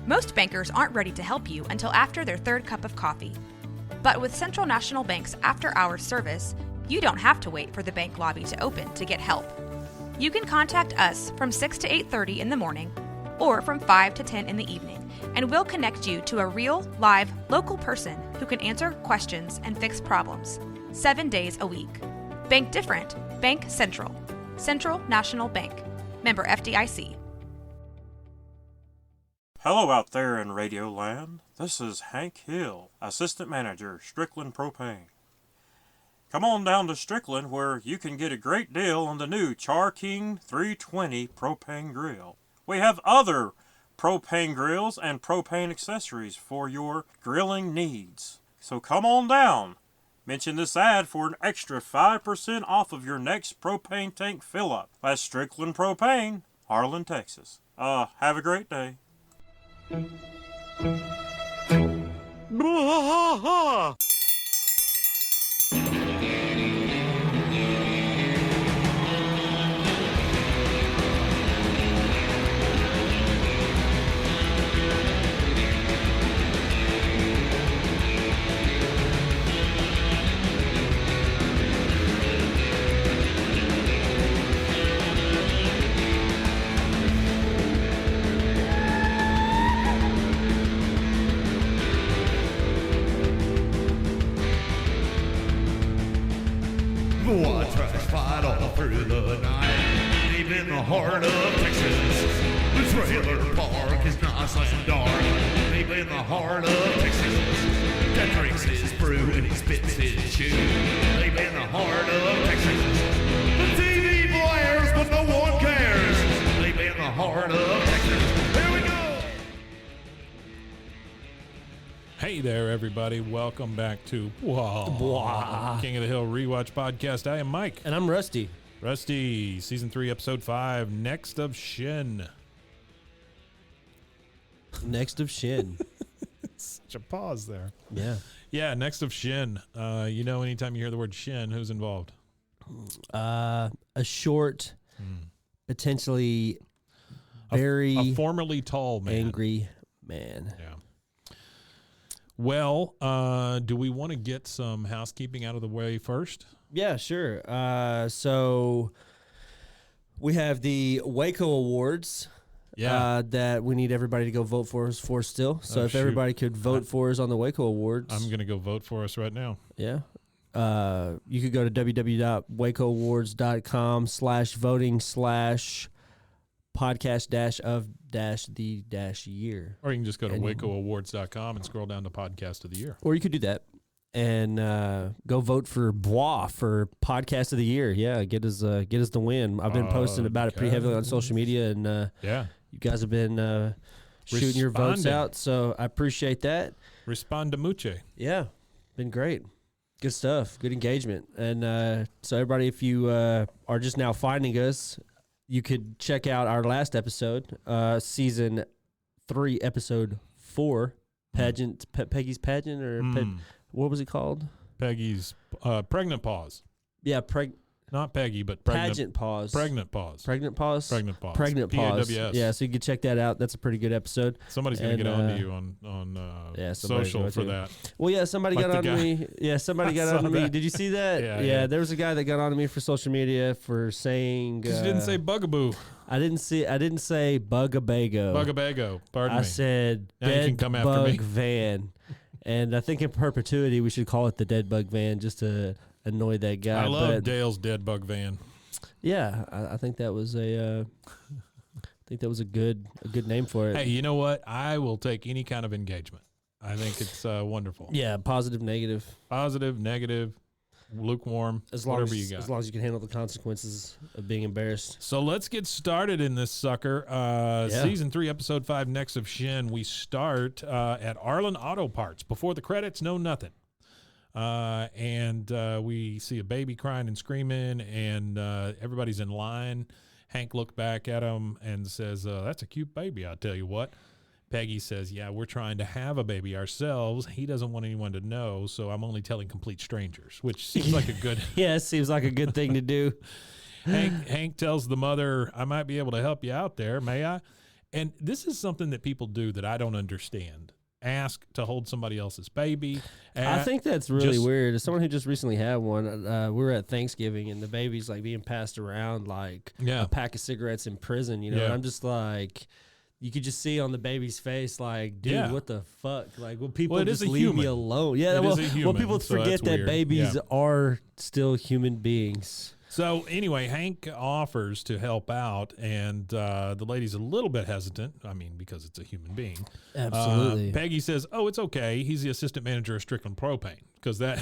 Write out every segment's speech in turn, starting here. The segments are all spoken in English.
Most bankers aren't ready to help you until after their third cup of coffee. But with Central National Bank's after-hours service, you don't have to wait for the bank lobby to open to get help. You can contact us from 6 to 8:30 in the morning or from 5 to 10 in the evening, and we'll connect you to a real, live, local person who can answer questions and fix problems 7 days a week. Bank different. Bank Central. Central National Bank. Member FDIC. Hello out there in Radio Land. This is Hank Hill, Assistant Manager, Strickland Propane. Come on down to Strickland where you can get a great deal on the new Char King 320 propane grill. We have other propane grills and propane accessories for your grilling needs. So come on down. Mention this ad for an extra 5% off of your next propane tank fill-up. That's Strickland Propane, Harlan, Texas. Have a great day. I tried to fight all through the night, deep in the heart of Texas. The trailer park is nice and dark, deep in the heart of Texas. That drinks his brew and he spits his chew, deep in the heart of Texas. The TV blares, but no one cares, deep in the heart of Texas. Here we go! Hey there, everybody. Welcome back to King of the Hill Rewatch Podcast. I am Mike. And I'm Rusty. Rusty, Season 3, Episode 5, Next of Shin. Next of Shin. Such a pause there. Yeah. Yeah, Next of Shin. Anytime you hear the word Shin, who's involved? A short, potentially very a formerly tall man. angry man. Yeah. Well, do we want to get some housekeeping out of the way first? Yeah, sure. So we have the Waco Awards that we need everybody to go vote for us for still. So if everybody could vote for us on the Waco Awards. I'm going to go vote for us right now. Yeah. You could go to www.wacooawards.com/voting/podcast-of-the-year. Or you can just go to wacooawards.com and scroll down to Podcast of the Year. Or you could do that and go vote for Bois for Podcast of the Year. Yeah, get us the win. I've been posting about it pretty heavily on social media, and you guys have been shooting your votes out, so I appreciate that. Responde mucho. Yeah, been great. Good stuff. Good engagement. And so everybody, if you are just now finding us, you could check out our last episode, Season 3, Episode 4, Pageant, Peggy's Pageant, or what was it called? Peggy's Pregnant Pause. Yeah, not Peggy, but Pageant Pause. Pregnant Pause. Pregnant Pause? Pregnant Pause. Pregnant Pause. PAWS. Yeah, so you can check that out. That's a pretty good episode. Somebody's going to get on to you on social for that. Well, yeah, somebody got on to me. Yeah, somebody got on to me. Did you see that? Yeah, there was a guy that got on to me for social media for saying... Because you didn't say bugaboo. I didn't say bugabago. Bugabago. Pardon me. I said now dead you can come after bug me. van. And I think in perpetuity we should call it the dead bug van just to annoy that guy. I love Dale's dead bug van. Yeah, I think that was a good name for it. Hey, you know what? I will take any kind of engagement. I think it's wonderful. Yeah, positive, negative. Positive, negative, lukewarm, whatever you got. As long as you can handle the consequences of being embarrassed. So let's get started in this sucker. Season 3, Episode 5, Next of Shin. We start at Arlen Auto Parts. Before the credits, no nothing. And we see a baby crying and screaming, and everybody's in line. Hank looked back at him and says, that's a cute baby, I'll tell you what. Peggy says, yeah, we're trying to have a baby ourselves. He doesn't want anyone to know, so I'm only telling complete strangers, which seems like a good... Yeah, it seems like a good thing to do. Hank tells the mother, I might be able to help you out there, may I? And this is something that people do that I don't understand. Ask to hold somebody else's baby. I think that's really weird. As someone who just recently had one, we were at Thanksgiving and the baby's like being passed around like a pack of cigarettes in prison, you know. And I'm just like, you could just see on the baby's face, like, dude, what the fuck? Like, will people just leave me alone? Yeah, well, people forget that babies are still human beings. So anyway, Hank offers to help out, and the lady's a little bit hesitant. I mean, because it's a human being. Absolutely. Peggy says, "Oh, it's okay. He's the assistant manager of Strickland Propane, because that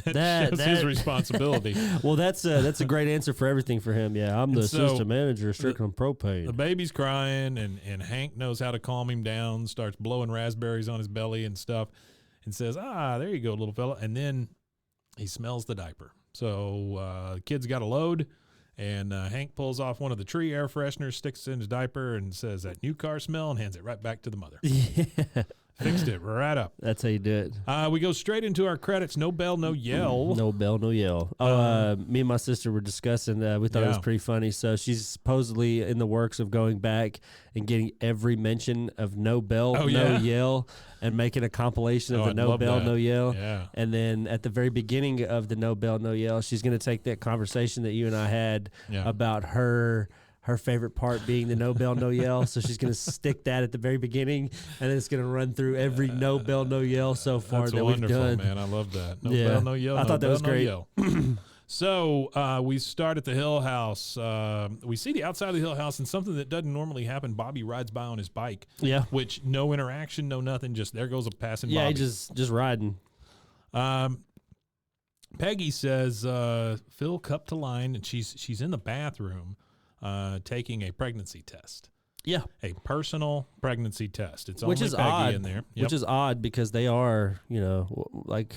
shows his responsibility." Well, that's a great answer for everything for him. Yeah, I'm the assistant manager of Strickland Propane. The baby's crying, and Hank knows how to calm him down. Starts blowing raspberries on his belly and stuff, and says, "There you go, little fella." And then he smells the diaper. So the kid's got a load, and Hank pulls off one of the tree air fresheners, sticks it in his diaper, and says, "That new car smell," and hands it right back to the mother. Yeah. Fixed it right up. That's how you do it. We go straight into our credits. No bell, no yell. No bell, no yell. Me and my sister were discussing that. We thought it was pretty funny. So she's supposedly in the works of going back and getting every mention of no bell, no yell, and making a compilation of the no bell, no yell. Yeah. And then at the very beginning of the no bell, no yell, she's going to take that conversation that you and I had about her favorite part being the no bell, no yell. So she's going to stick that at the very beginning, and then it's going to run through every no bell, no yell so far that we've done. Man. I love that. No bell, no yell. I thought that was great. No So we start at the Hill House. We see the outside of the Hill House, and something that doesn't normally happen. Bobby rides by on his bike. Yeah. Which no interaction, no nothing. Just there goes a passing Bobby. Yeah, just riding. Peggy says, "Fill cup to line," and she's in the bathroom taking a pregnancy test. Yeah, a personal pregnancy test. It's which only is Peggy odd in there, which is odd because they are, like.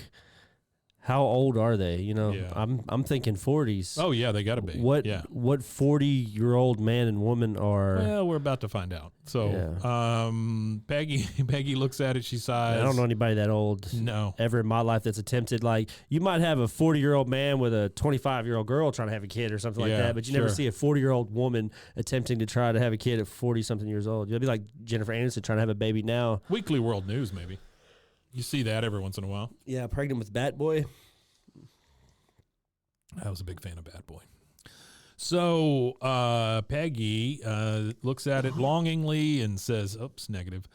How old are they? I'm thinking 40s. Oh yeah, they got to be. What 40-year-old man and woman are? Well, we're about to find out. So, Peggy looks at it. She sighs. I don't know anybody that old. No, ever in my life that's attempted. Like you might have a 40-year-old man with a 25-year-old girl trying to have a kid or something like that, but you never see a 40-year-old woman attempting to try to have a kid at 40-something years old. You'll be like Jennifer Aniston trying to have a baby now. Weekly World News, maybe. You see that every once in a while. Yeah, pregnant with Bat Boy. I was a big fan of Bad Boy. So Peggy looks at it longingly and says, "Oops, negative."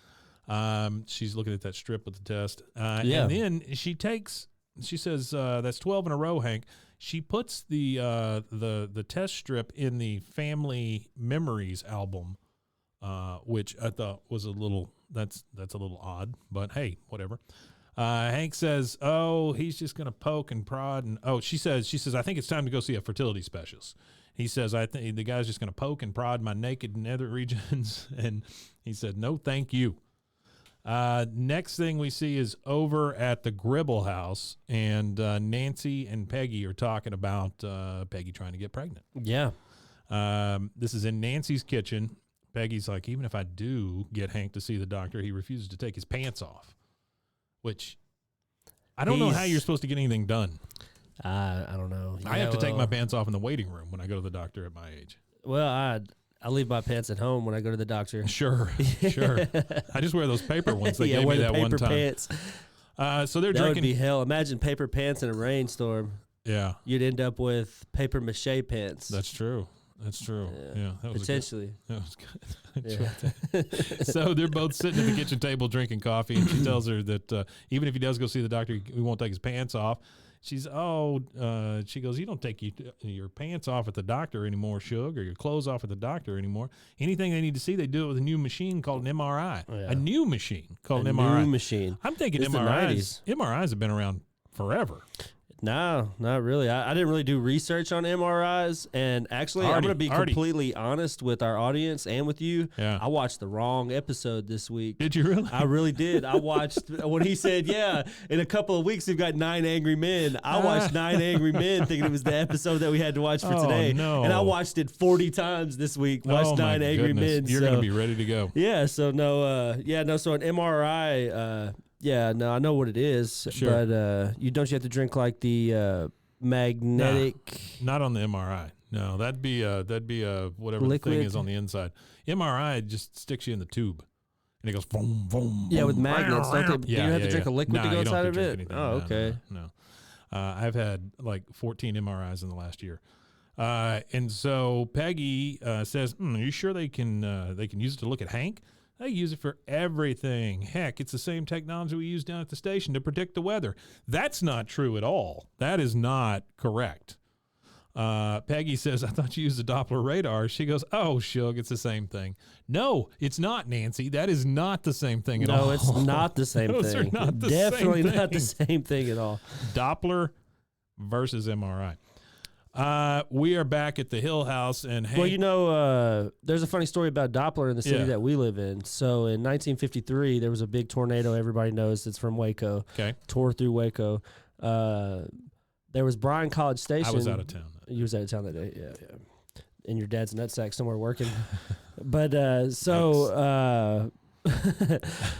She's looking at that strip with the test. And then she says, "That's 12 in a row, Hank." She puts the test strip in the Family Memories album, which I thought was a little that's a little odd, but hey, whatever. Hank says, "Oh, he's just gonna poke and prod," and she says, "I think it's time to go see a fertility specialist." He says, "I think the guy's just gonna poke and prod my naked nether regions," and he said, "No, thank you." Next thing we see is over at the Gribble house, and Nancy and Peggy are talking about Peggy trying to get pregnant. Yeah. This is in Nancy's kitchen. Peggy's like, "Even if I do get Hank to see the doctor, he refuses to take his pants off," which I don't know how you're supposed to get anything done. I don't know. I have to take my pants off in the waiting room when I go to the doctor at my age. Well, I leave my pants at home when I go to the doctor. Sure. I just wear those paper ones. They gave me that one time. Pants. So they're that drinking. Would be hell. Imagine paper pants in a rainstorm. Yeah. You'd end up with paper mache pants. That's true. Yeah, that was potentially. That was good. So they're both sitting at the kitchen table drinking coffee, and she tells her that even if he does go see the doctor, he won't take his pants off. She goes, "You don't take your pants off at the doctor anymore, Shug, or your clothes off at the doctor anymore. Anything they need to see, they do it with a new machine called an MRI. A new machine called an MRI. New machine. I'm thinking MRIs have been around forever. No, not really. I didn't really do research on MRIs, and actually, I'm going to be completely honest with our audience and with you. Yeah. I watched the wrong episode this week. Did you really? I really did. I watched when he said, in a couple of weeks we've got 9 Angry Men. I watched 9 Angry Men thinking it was the episode that we had to watch for today. No. And I watched it 40 times this week. Watched 9 Angry Men. You're going to be ready to go. Yeah, so so an MRI, I know what it is, sure. But you have to drink like the magnetic. Not on the MRI. No, that'd be whatever liquid. the thing is on the inside. MRI just sticks you in the tube, and it goes boom, boom. Yeah, boom, with magnets, don't they? Yeah, do you have to drink a liquid to go you don't inside have of to drink it? anything. Oh, okay. No. I've had like 14 MRIs in the last year. And so Peggy says, are you sure they can use it to look at Hank? They use it for everything. Heck, it's the same technology we use down at the station to predict the weather. That's not true at all. That is not correct. Peggy says, I thought you used the Doppler radar. She goes, oh, Shug, it's the same thing. No, it's not, Nancy. That is not the same thing at all. No, it's not the same Those thing. are not the Definitely same not the thing. same thing at all. Doppler versus MRI. We are back at the Hill House, and Hank, Well, you know, there's a funny story about Doppler in the city Yeah. that we live in. So in 1953, there was a big tornado. Everybody knows it's from Waco. okay, Tore through Waco. There was Bryan College Station. I was out of town. You was out of town that day, yeah. In your dad's nutsack somewhere working. But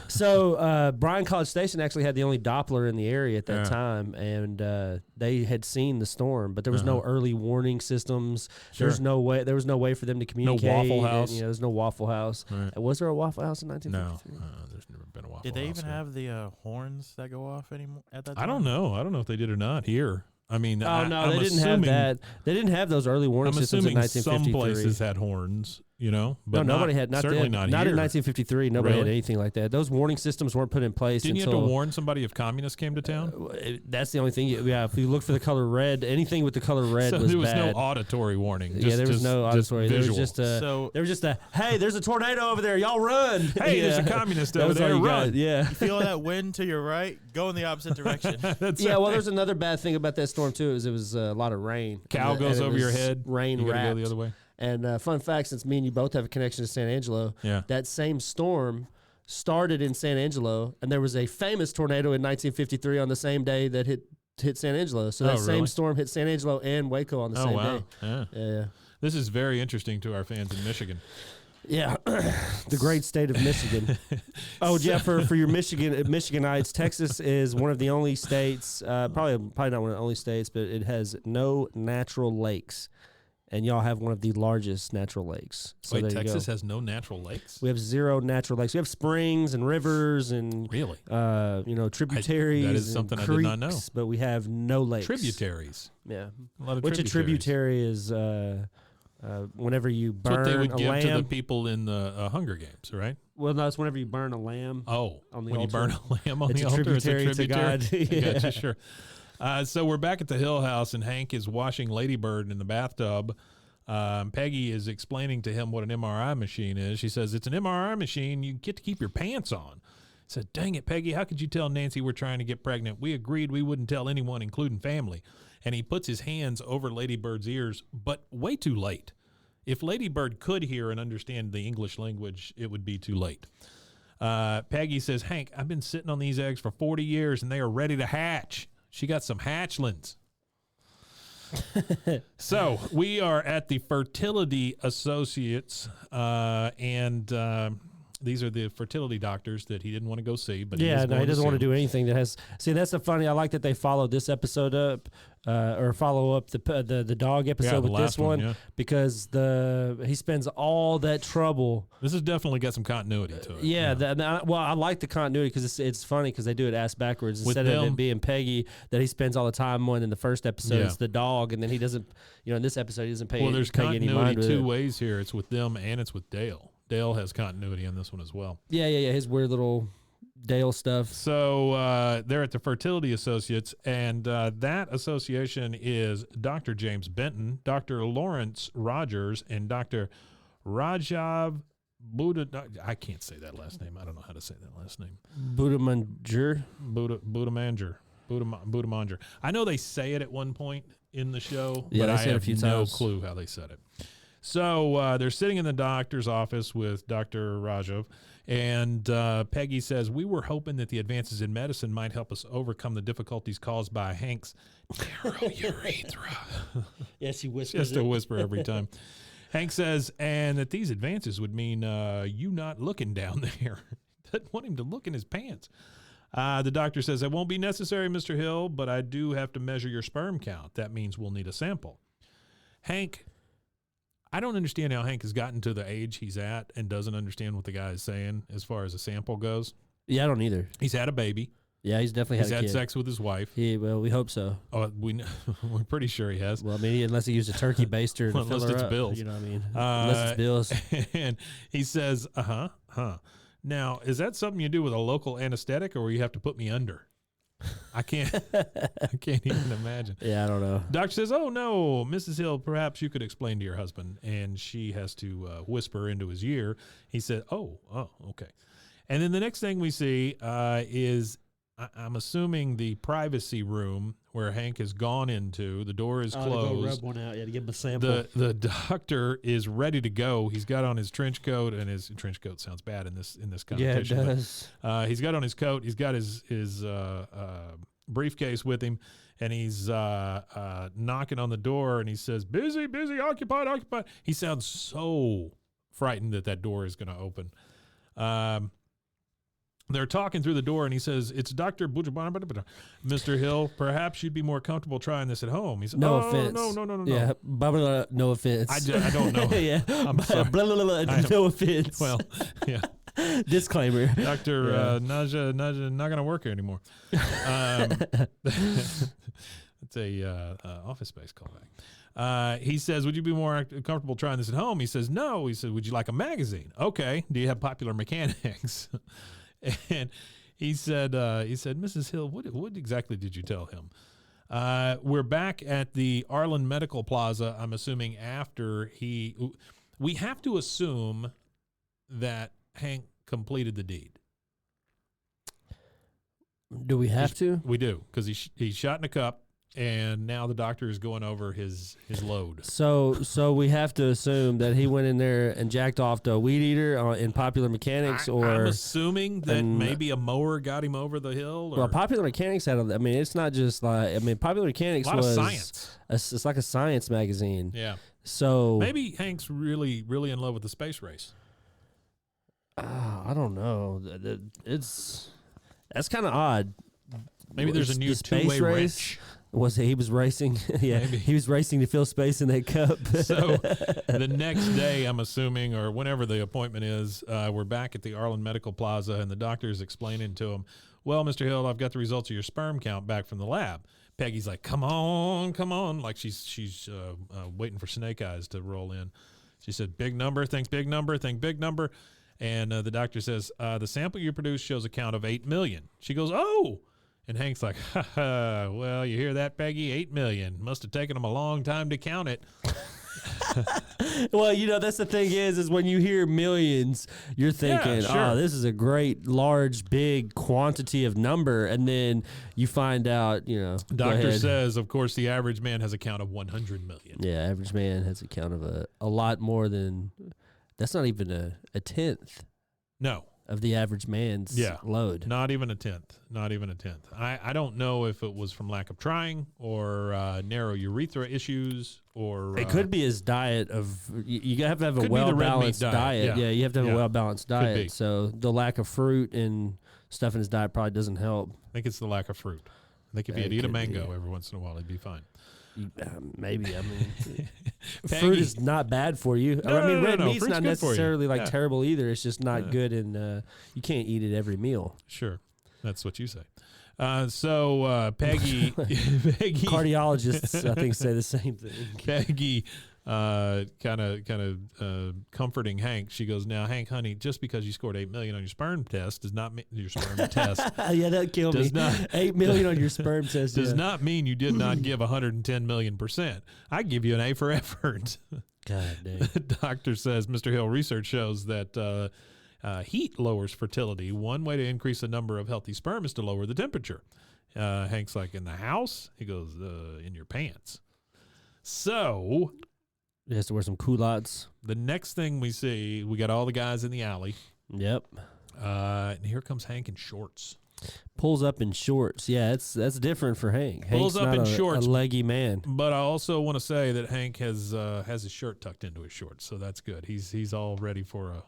so Bryan College Station actually had the only Doppler in the area at that Yeah. time, and they had seen the storm, but there was no early warning systems. Sure. There was no way for them to communicate. Waffle and, House. there's no Waffle House. Right. Was there a Waffle House in No, 1953? there's never been a Waffle Did they House even here. have the horns that go off anymore at that time? I don't know. I don't know if they did or not here. I mean, Oh I'm no, they didn't have assuming- that. They didn't have those early warning I'm systems in assuming some 1953. places had horns, you know, No, but nobody had. Not certainly then. not Not here. in 1953. Nobody had Really? anything like that. Those warning systems weren't put in place Didn't you until. have to warn somebody if communists came to town? That's the only thing. Yeah, if you look for the color red, anything with the color red So was there was bad. no auditory warning. Yeah, there was no auditory. There was visual. just a hey, there's a tornado over there. Y'all run. Hey, there's a Yeah. communist That over was all there. you got. Run. Yeah. Feel that wind to your right? Go in the opposite direction. That's Yeah, right. well, there's another bad thing about that storm too. Is it was a lot of rain. Cow And goes it over your was head. Rain You gotta wrapped. go the other way. And fun fact, since me and you both have a connection to San Angelo, Yeah. that same storm started in San Angelo, and there was a famous tornado in 1953 on the same day that hit San Angelo. So that Oh, same really? storm hit San Angelo and Waco on the Oh same wow. day. Yeah. Yeah. This is very interesting to our fans in Michigan. Yeah, the great state of Michigan. Oh, yeah, for your Michiganites, Texas is one of the only states, probably not one of the only states, but it has no natural lakes, and y'all have one of the largest natural lakes. So Wait, there you Texas go. has no natural lakes? We have 0 natural lakes. We have springs and rivers and Really? tributaries. that is and something I did not know. creeks, but we have no lakes. Tributaries. Yeah, A lot of which a tributaries. tributary is. Whenever you That's what they burn would a give to the lamb, people in the Hunger Games, right? well, no, it's whenever you burn a lamb. Oh, On the when you burn altar. a lamb on It's the a altar, tributary it's a to God. tributary. I Yeah. gotcha, sure. So we're back at the Hill House, and Hank is washing Ladybird in the bathtub. Peggy is explaining to him what an MRI machine is. She says, it's an MRI machine. You get to keep your pants on. I said, dang it, Peggy, how could you tell Nancy we're trying to get pregnant? We agreed we wouldn't tell anyone, including family. And he puts his hands over Ladybird's ears, but way too late. If Ladybird could hear and understand the English language, it would be too late. Peggy says, Hank, I've been sitting on these eggs for 40 years, and they are ready to hatch. She got some hatchlings. So we are at the Fertility Associates, and these are the fertility doctors that he didn't want to go see. But Yeah, no, he doesn't want to do. do anything that has. See, that's the funny. I like that they followed this episode up, or follow up the dog episode the with last this one, one, yeah. because he spends all that trouble. This has definitely got some continuity to it. Yeah, I like the continuity because it's funny because they do it ass backwards With instead of them- it being Peggy that he spends all the time on in the first episode. Yeah. It's the dog, and then he doesn't. In this episode, he doesn't pay. Well, there's pay any continuity mind with two it. ways here. It's with them and it's with Dale. Dale has continuity on this one as well. Yeah. His weird little Dale stuff. So they're at the Fertility Associates, and that association is Dr. James Benton, Dr. Lawrence Rogers, and Dr. Rajav Buddha. I can't say that last name. I don't know how to say that last name. Buddhamanger. Buddhamanger. I know they say it at one point in the show, Yeah, but they I say it a have few no times. clue how they said it. So they're sitting in the doctor's office with Dr. Rajav, and Peggy says, we were hoping that the advances in medicine might help us overcome the difficulties caused by Hank's narrow urethra. Yeah, she whispers. Just a whisper every time. Hank says, and that these advances would mean you not looking down there. Doesn't want him to look in his pants. The doctor says, it won't be necessary, Mr. Hill, but I do have to measure your sperm count. That means we'll need a sample. Hank, I don't understand how Hank has gotten to the age he's at and doesn't understand what the guy is saying as far as a sample goes. Yeah, I don't either. He's had a baby. Yeah, he's definitely He's had a had kid. sex with his wife. Well, we hope so. Oh, we're pretty sure he has. Well, I mean, unless he used a turkey baster to Unless fill her it's up, Bill's. you know what I mean? Unless it's Bill's. And he says, Now, is that something you do with a local anesthetic, or you have to put me under? I can't even imagine. Yeah, I don't know. Doctor says, "Oh no, Mrs. Hill, perhaps you could explain to your husband." And she has to whisper into his ear. He said, "Oh, okay." And then the next thing we see is, I'm assuming, the privacy room where Hank has gone into. The door is closed. To go rub one out. Yeah, to give him a sample. The doctor is ready to go. He's got on his trench coat, and his trench coat sounds bad in this connotation. Yeah, it does. He's got on his coat. He's got his briefcase with him, and he's knocking on the door, and he says, "Busy, busy, occupied, occupied." He sounds so frightened that door is going to open. They're talking through the door, and he says, "It's Dr. Mr. Hill, perhaps you'd be more comfortable trying this at home." He said, No "Oh, offense. No. Yeah, blah, blah, blah, no offense. I don't know. Yeah. I'm sorry. Blah, blah, blah, blah, no offense. Well, yeah. Disclaimer. Dr. Naja, not going to work here anymore. It's a Office Space callback. He says, "Would you be more comfortable trying this at home?" He says, "No." He said, "Would you like a magazine?" "Okay. Do you have Popular Mechanics?" And he said, "Mrs. Hill, what exactly did you tell him?" We're back at the Arlen Medical Plaza. I'm assuming after we have to assume that Hank completed the deed. Do we have to? We do, because he shot in a cup, and now the doctor is going over his load. So we have to assume that he went in there and jacked off to a weed eater in Popular Mechanics, I'm assuming that and- maybe a mower got him over the hill. Or well, Popular Mechanics had. I mean, it's not just like. I mean, Popular Mechanics a lot was of science. It's like a science magazine. Yeah. So Maybe Hank's really, really in love with the space race. I don't know. That's kind of odd. Maybe there's a The new space two-way race? wrench. He was racing? Yeah, Maybe. he was racing to fill space in that cup. So the next day, I'm assuming, or whenever the appointment is, we're back at the Arlen Medical Plaza, and the doctor is explaining to him, "Well, Mr. Hill, I've got the results of your sperm count back from the lab." Peggy's like, come on, like she's waiting for Snake Eyes to roll in. She said, "Big number, think big number, think big number." And the doctor says, "The sample you produced shows a count of 8 million. She goes, "Oh." And Hank's like, well, you hear that, Peggy? 8 million. Must have taken them a long time to count it. Well, that's the thing is when you hear millions, you're thinking, sure. "Oh, this is a great, large, big quantity of number," and then you find out, go Doctor ahead. says, of course, the average man has a count of 100 million. Yeah, average man has a count of a lot more than. That's not even a tenth No, of the average man's load. not even a tenth. Not even a tenth. I don't know if it was from lack of trying or narrow urethra issues or... It could be his diet of. You have to have a Could be the red meat well-balanced diet, diet. yeah. You have to have Yeah. a well-balanced be. diet. So the lack of fruit and stuff in his diet probably doesn't help. I think it's the lack of fruit. I think if It he'd eat a could be. mango every once in a while, he'd be fine. Maybe. I mean, Peggy- fruit is not bad for you. No, I mean, no, red no, meat's fruit's not good for you. necessarily like Yeah. terrible either. It's just not Yeah. good, and you can't eat it every meal. Sure. That's what you say. So Peggy... Peggy Cardiologists, I think, say the same thing. Peggy kind of comforting Hank. She goes, "Now, Hank, honey, just because you scored 8 million on your sperm test does not mean your sperm test Yeah, that killed me. Does not- 8 million on your sperm test. does yeah. not mean you did not give 110 million%. I give you an A for effort." God dang. The doctor says, "Mr. Hill, research shows that heat lowers fertility. One way to increase the number of healthy sperm is to lower the temperature." Hank's like, "In the house?" He goes, "In your pants." So He has to wear some culottes. the next thing we see, we got all the guys in the alley. Yep. And here comes Hank in shorts. Pulls up in shorts. Yeah, that's different for Hank. Pulls Hank's up not in shorts. a leggy man. But I also want to say that Hank has his shirt tucked into his shorts, so that's good. He's all ready for a...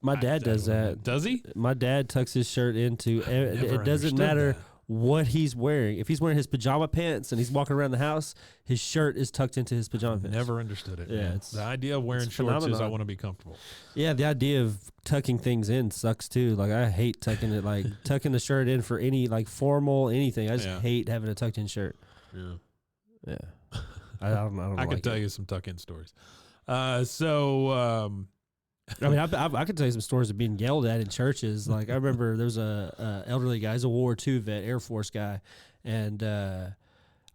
My dad does that. Does he? My dad tucks his shirt into. Never It doesn't understood matter that. what he's wearing. If he's wearing his pajama pants and he's walking around the house, his shirt is tucked into his pajama pants. Never understood it. Yeah, man. it's- The idea of wearing it's shorts is I phenomenon. want to be comfortable. Yeah, the idea of tucking things in sucks too. Like I hate tucking it, like tucking the shirt in for any like formal anything. I just Yeah. hate having a tucked in shirt. Yeah. Yeah, I don't I like could tell it. you some tuck-in stories. I mean, I could tell you some stories of being yelled at in churches. Like I remember there was a elderly guy, he's a World War II vet, Air Force guy, and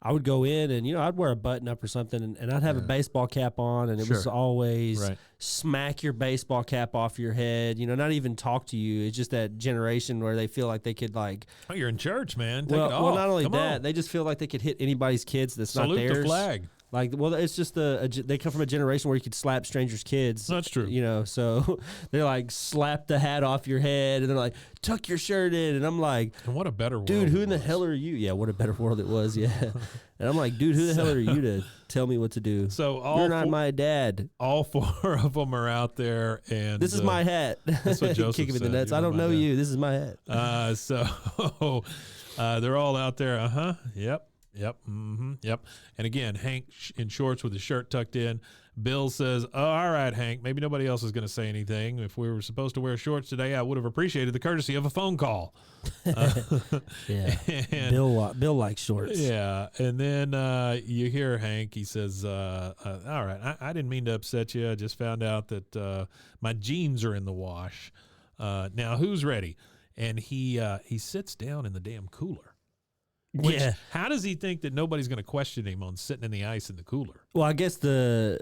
I would go in and I'd wear a button up or something, and I'd have a baseball cap on, and it was Sure. always Right. smack your baseball cap off your head. Not even talk to you. It's just that generation where they feel like they could like. Oh, you're in church, man. Take Well, it off. well, not only Come that, on. they just feel like they could hit anybody's kids that's not Salute theirs. the flag. Like, well, it's just they come from a generation where you could slap strangers' kids. That's true. So they're like, slap the hat off your head, and they're like, tuck your shirt in, and I'm like, And what a better world. dude, who it in the was. hell are you? Yeah, what a better world it was. Yeah, and I'm like, dude, who the hell are you to tell me what to do? So You're not my dad. all four of them are out there, and This is my hat. that's what Joseph Kicking me in the said. nuts. You're I don't my know dad. you. This is my hat. So they're all out there. Yep. Yep. And again, Hank in shorts with his shirt tucked in. Bill says, "Oh, all right, Hank. Maybe nobody else is going to say anything. If we were supposed to wear shorts today, I would have appreciated the courtesy of a phone call." Yeah, And- Bill likes shorts. Yeah, and then you hear Hank. He says, "All right, I didn't mean to upset you. I just found out that my jeans are in the wash. Now, who's ready?" And he sits down in the damn cooler. Which, Yeah. how does he think that nobody's going to question him on sitting in the ice in the cooler? Well, I guess I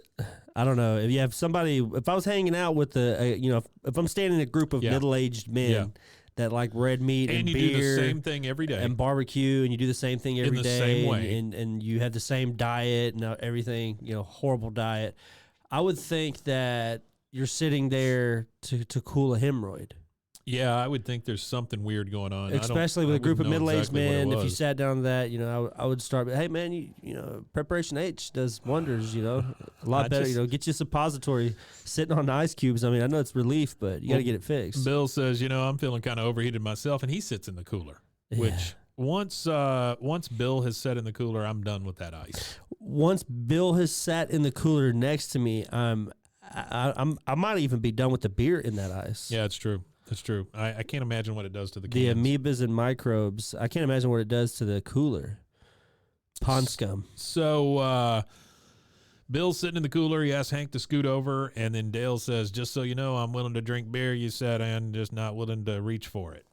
don't know. If you have somebody, if I was hanging out with if I'm standing in a group of Yeah. middle-aged men Yeah. that like red meat and, And you beer do the same thing every day. and barbecue, and you do the same thing every the day, same way. and you have the same diet and everything, horrible diet. I would think that you're sitting there to cool a hemorrhoid. Yeah, I would think there's something weird going on. Especially I with a group of wouldn't know middle-aged exactly what it men, if you was. sat down to that, I would start. Hey, man, Preparation H does wonders. A lot I better. just- Get you a suppository sitting on ice cubes. I mean, I know it's relief, but you got to get it fixed. Bill says, I'm feeling kind of overheated myself, and he sits in the cooler. Which once Bill has sat in the cooler, I'm done with that ice. Once Bill has sat in the cooler next to me, I might even be done with the beer in that ice. Yeah, it's true. It's true. I can't imagine what it does to the The cans. amoebas and microbes. I can't imagine what it does to the cooler. Pond scum. So Bill's sitting in the cooler. He asks Hank to scoot over, and then Dale says, "Just so you know, I'm willing to drink beer. You said I'm just not willing to reach for it,"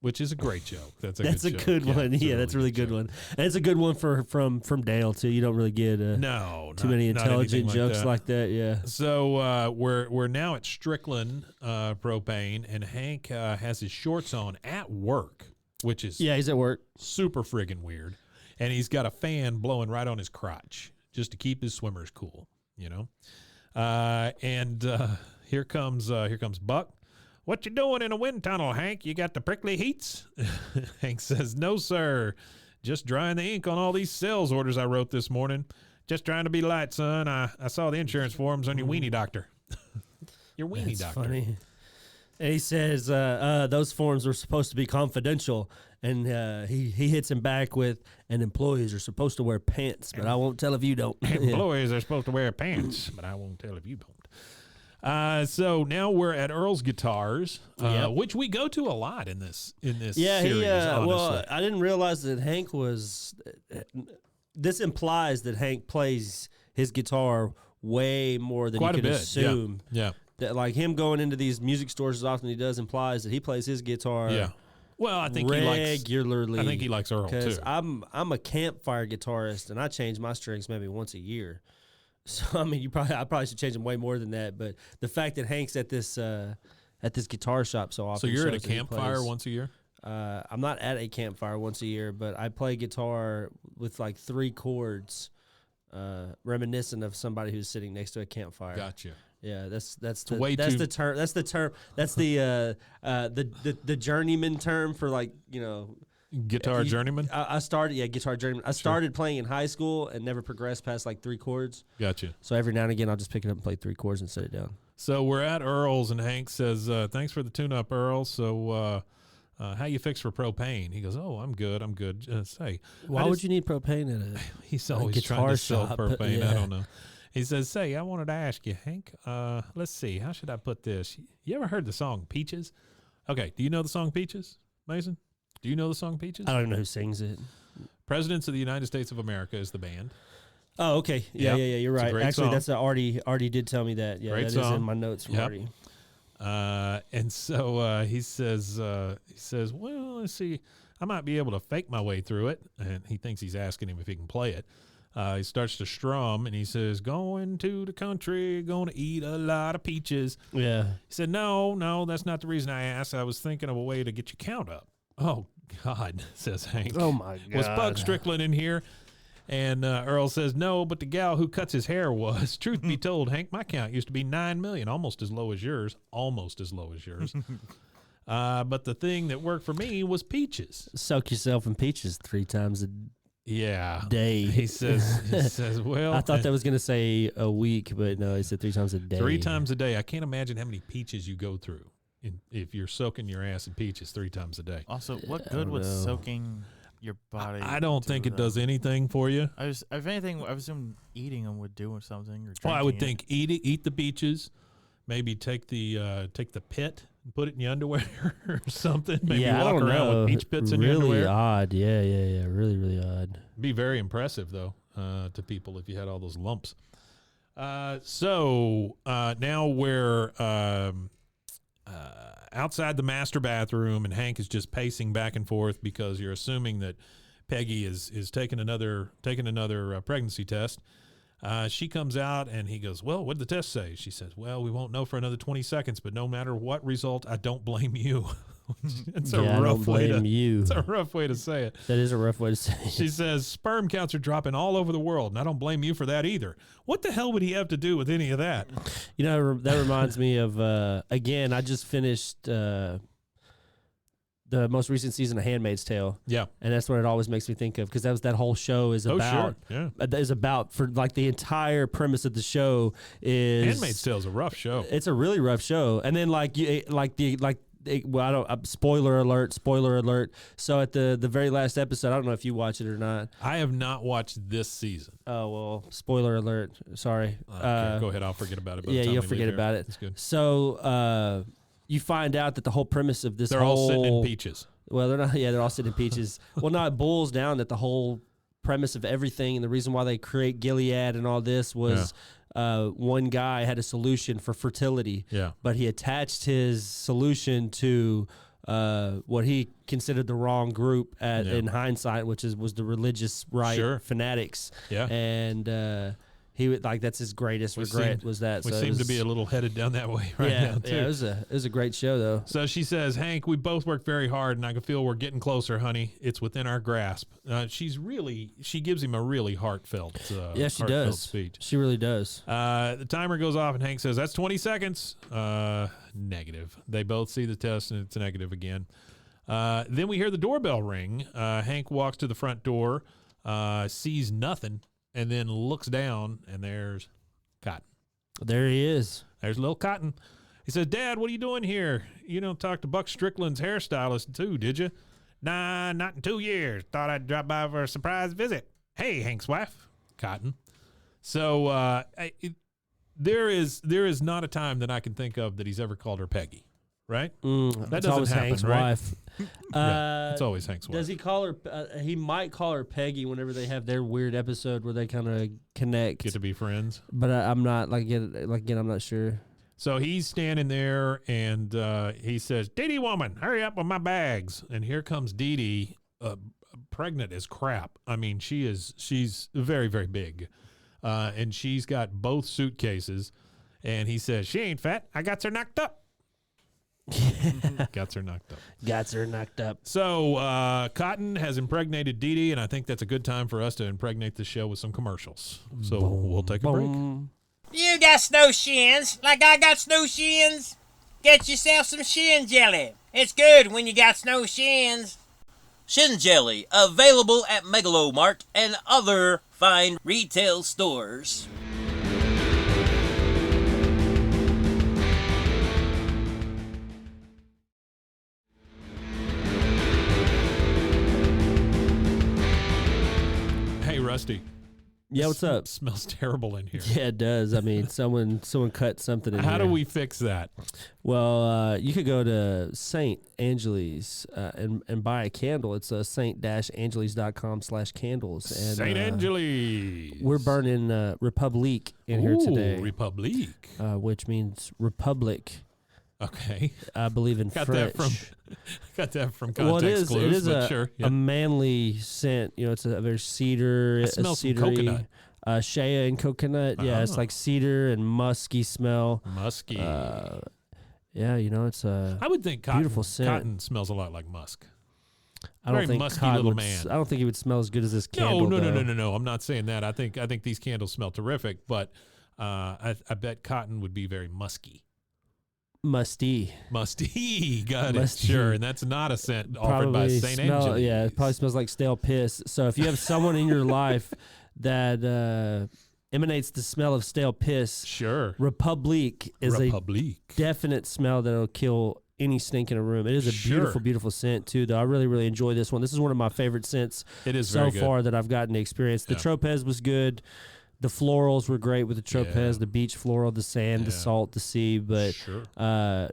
which is a great joke. That's a That's good a joke. good one. it's Yeah, that's a really good one. And it's a good one from Dale too. You don't really get No, too many not intelligent anything jokes that. like that. Yeah. So we're now at Strickland Propane, and Hank has his shorts on at work, which is Yeah, he's at work. super friggin' weird, and he's got a fan blowing right on his crotch just to keep his swimmers cool, And here comes Buck. "What you doing in a wind tunnel, Hank? You got the prickly heats?" Hank says, "No, sir. Just drying the ink on all these sales orders I wrote this morning. Just trying to be light, son. I saw the insurance forms on your weenie doctor." Your weenie That's doctor. funny. And he says those forms were supposed to be confidential, and he hits him back with, "And employees are supposed to wear pants, but I won't tell if you don't." Yeah. Employees are supposed to wear pants, but I won't tell if you don't. So now we're at Earl's Guitars, Yep. which we go to a lot in this Yeah, series, well, honestly. I didn't realize that Hank was. This implies that Hank plays his guitar way more than Quite you a could bit. assume. Yeah. That like him going into these music stores as often as he does implies that he plays his guitar. Yeah. Well, I think he likes. regularly. I think he likes Earl because too. I'm a campfire guitarist and I change my strings maybe once a year. So I mean, I probably should change them way more than that. But the fact that Hank's at this guitar shop so often. So you're at a shows that he campfire plays- once a year? I'm not at a campfire once a year, but I play guitar with like 3 chords, reminiscent of somebody who's sitting next to a campfire. Gotcha. Yeah, that's way the too- term. That's the term. That's the journeyman term for like Guitar you- journeyman? I started guitar journeyman. I started playing in high school and never progressed past like 3 chords. Gotcha. So every now and again I'll just pick it up and play 3 chords and set it down. So we're at Earl's, and Hank says, "Thanks for the tune-up, Earl." So How you fix for propane? He goes, oh, I'm good. Say, Why would you need propane in a He's always trying guitar to sell shop? propane. I Yeah. don't know. He says, say, I wanted to ask you, Hank, let's see, how should I put this? You ever heard the song Peaches? Okay, do you know the song Peaches, Mason? Do you know the song Peaches? I don't even know who sings it. Presidents of the United States of America is the band. Oh, okay. Yeah, Yep. you're It's a right. great Actually, song. that's Artie did tell me that. Yeah, Great that is song. in my notes from Yep. Artie. And so he says, well, let's see, I might be able to fake my way through it. And he thinks he's asking him if he can play it. He starts to strum, and he says, going to the country, going to eat a lot of peaches. Yeah. He said, no, that's not the reason I asked. I was thinking of a way to get your count up. Oh, God, says Hank. Oh, my God. Was Bug Strickland in here? And Earl says, no, but the gal who cuts his hair was. Truth be told, Hank, my count used to be 9 million, almost as low as yours. But the thing that worked for me was peaches. Soak yourself in peaches 3 times a Yeah. day. He says, well. I thought that was going to say a week, but no, he said 3 times a day. 3 times a day. I can't imagine how many peaches you go through if you're soaking your ass in peaches 3 times a day. Also, what I good don't would know. soaking your body? I don't think it does anything for you. If anything, I assume eating them would do something. Or Well, I would drinking think eat the peaches, maybe take the pit and put it in your underwear or something. Maybe yeah, walk I don't around know. with peach pits in really your underwear. odd. Yeah. Really, really odd. Be very impressive though to people if you had all those lumps. So now we're outside the master bathroom, and Hank is just pacing back and forth because you're assuming that Peggy is taking another pregnancy test. She comes out, and he goes, well, what did the test say? She says, well, we won't know for another 20 seconds, but no matter what result, I don't blame you. It's a I don't rough way blame you. It's a rough way to say it. That is a rough way to say it. She says, sperm counts are dropping all over the world, and I don't blame you for that either. What the hell would he have to do with any of that? You know, that reminds me of, again, I just finished the most recent season of Handmaid's Tale. Yeah. And that's what it always makes me think of, because that whole show is about. Oh, sure. Yeah. Is about, for like the entire premise of the show is. Handmaid's Tale is a rough show. It's a really rough show. And then well, spoiler alert. So at the very last episode, I don't know if you watch it or not. I have not watched this season. Oh, well, spoiler alert. Sorry. Okay, go ahead. I'll forget about it. By the Yeah, time you'll we forget leave about here. it. That's good. So you find out that the whole premise of this They're all sitting in peaches. Well, they're not. Yeah, they're all sitting in peaches. Well, no, it boils down that the whole premise of everything and the reason why they create Gilead and all this was one guy had a solution for fertility. Yeah. But he attached his solution to what he considered the wrong group in hindsight, which was the religious right fanatics. Yeah. And he would that's his greatest regret was that. We so seem to be a little headed down that way right now too. Yeah, it was a great show though. So she says, Hank, we both work very hard, and I can feel we're getting closer, honey. It's within our grasp. She gives him a really heartfelt, Yeah, she heartfelt does. speech. She really does. The timer goes off, and Hank says, that's 20 seconds. Negative. They both see the test, and it's negative again. Then we hear the doorbell ring. Hank walks to the front door, sees nothing, and then looks down, and there's Cotton. There he is. There's little Cotton. He says, Dad, what are you doing here? You don't talk to Buck Strickland's hairstylist, too, did you? Nah, not in 2 years. Thought I'd drop by for a surprise visit. Hey, Hank's wife, Cotton. So there is not a time that I can think of that he's ever called her Peggy, right? That It's doesn't always happen, Hank's right? wife. Yeah, it's always Hank's wife. Does he call her? He might call her Peggy whenever they have their weird episode where they kind of connect. Get to be friends. But I'm not again, I'm not sure. So he's standing there, and he says, Deedee woman, hurry up with my bags. And here comes Deedee, pregnant as crap. I mean, she's very, very big. And she's got both suitcases. And he says, she ain't fat. I got her knocked up. Got her knocked up. Got her knocked up. So Cotton has impregnated Deedee, and I think that's a good time for us to impregnate the show with some commercials. So we'll take a break. You got snow shins, like I got snow shins? Get yourself some Shin jelly. It's good when you got snow shins. Shin jelly, available at Megalomart and other fine retail stores. Rusty. Yeah, what's up? Smells terrible in here. Yeah, it does. I mean, someone cut something in How here. do we fix that? Well, you could go to St. Angeli's and buy a candle. It's saint-angeles.com/candles. And, St. Angeles. We're burning Republique in here today. Republique. Which means republic. Okay. I believe in Got French. that from context Well, it clues, is but a, sure. a manly scent. You know, it's a very cedar. I smell some cedary, coconut. Shea and coconut. Yeah, it's Ah. like cedar and musky smell. Musky. Yeah, you know, it's a. I would think cotton, beautiful scent. cotton smells a lot like musk. I don't very think musky cotton little would, man. I don't think it would smell as good as this candle. No. I'm not saying that. I think these candles smell terrific, but I bet cotton would be very musky. Musty. Got Musty. it. Sure, and that's not a scent offered by Probably St. smell. Angeles. Yeah, it probably smells like stale piss. So if you have someone in your life that emanates the smell of stale piss, Sure. Republique is a definite smell that'll kill any stink in a room. It is a beautiful, beautiful scent too, though. I really, really enjoy this one. This is one of my favorite scents It is so very good. far that I've gotten to experience. The Yeah. Tropez was good. The florals were great with the Tropez, Yeah. the beach floral, the sand, the Yeah. salt, the sea. But Sure.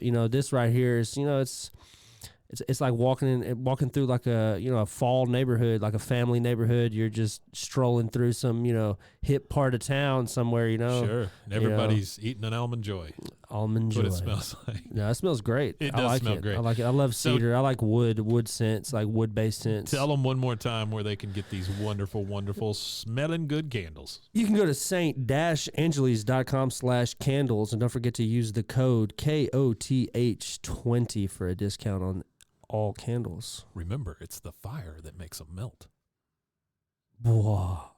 you know, this right here is, you know, it's like walking through like a fall neighborhood, like a family neighborhood. You're just strolling through some hip part of town somewhere. Sure. And everybody's eating an almond joy. Almond That's what joy. it smells like. No, it smells great. It I does like smell it. great. I like it. I love So- cedar. I like wood scents, like wood-based scents. Tell them one more time where they can get these wonderful, wonderful smelling good candles. You can go to saint-angeles.com/candles and don't forget to use the code KOTH20 for a discount on all candles. Remember, it's the fire that makes them melt. Whoa.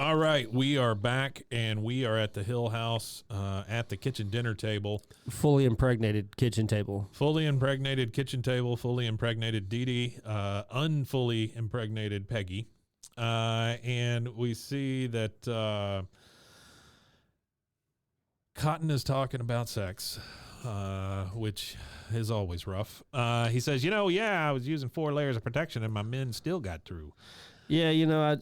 All right, we are back, and we are at the Hill House at the kitchen dinner table. Fully impregnated kitchen table. Fully impregnated kitchen table, fully impregnated Deedee, unfully impregnated Peggy. And we see that Cotton is talking about sex, which is always rough. He says, I was using 4 layers of protection, and my men still got through. Yeah,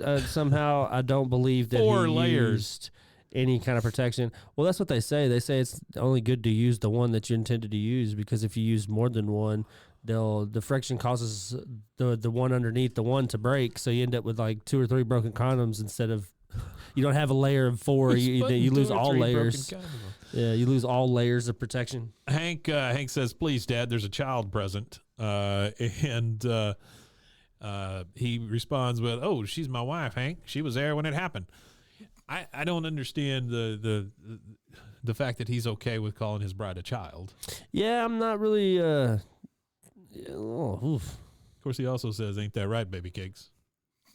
I somehow I don't believe that 4 he layers. used any kind of protection. Well, that's what they say. They say it's only good to use the one that you intended to use, because if you use more than one, the friction causes the one underneath the one to break. So you end up with like 2 or 3 broken condoms instead of. You don't have a layer of 4. You lose all layers. Yeah, you lose all layers of protection. Hank says, "Please, Dad, there's a child present," and he responds with, "Oh, she's my wife, Hank. She was there when it happened." I don't understand the fact that he's okay with calling his bride a child. Yeah, I'm not really. Oof. Of course, he also says, "Ain't that right, baby cakes?"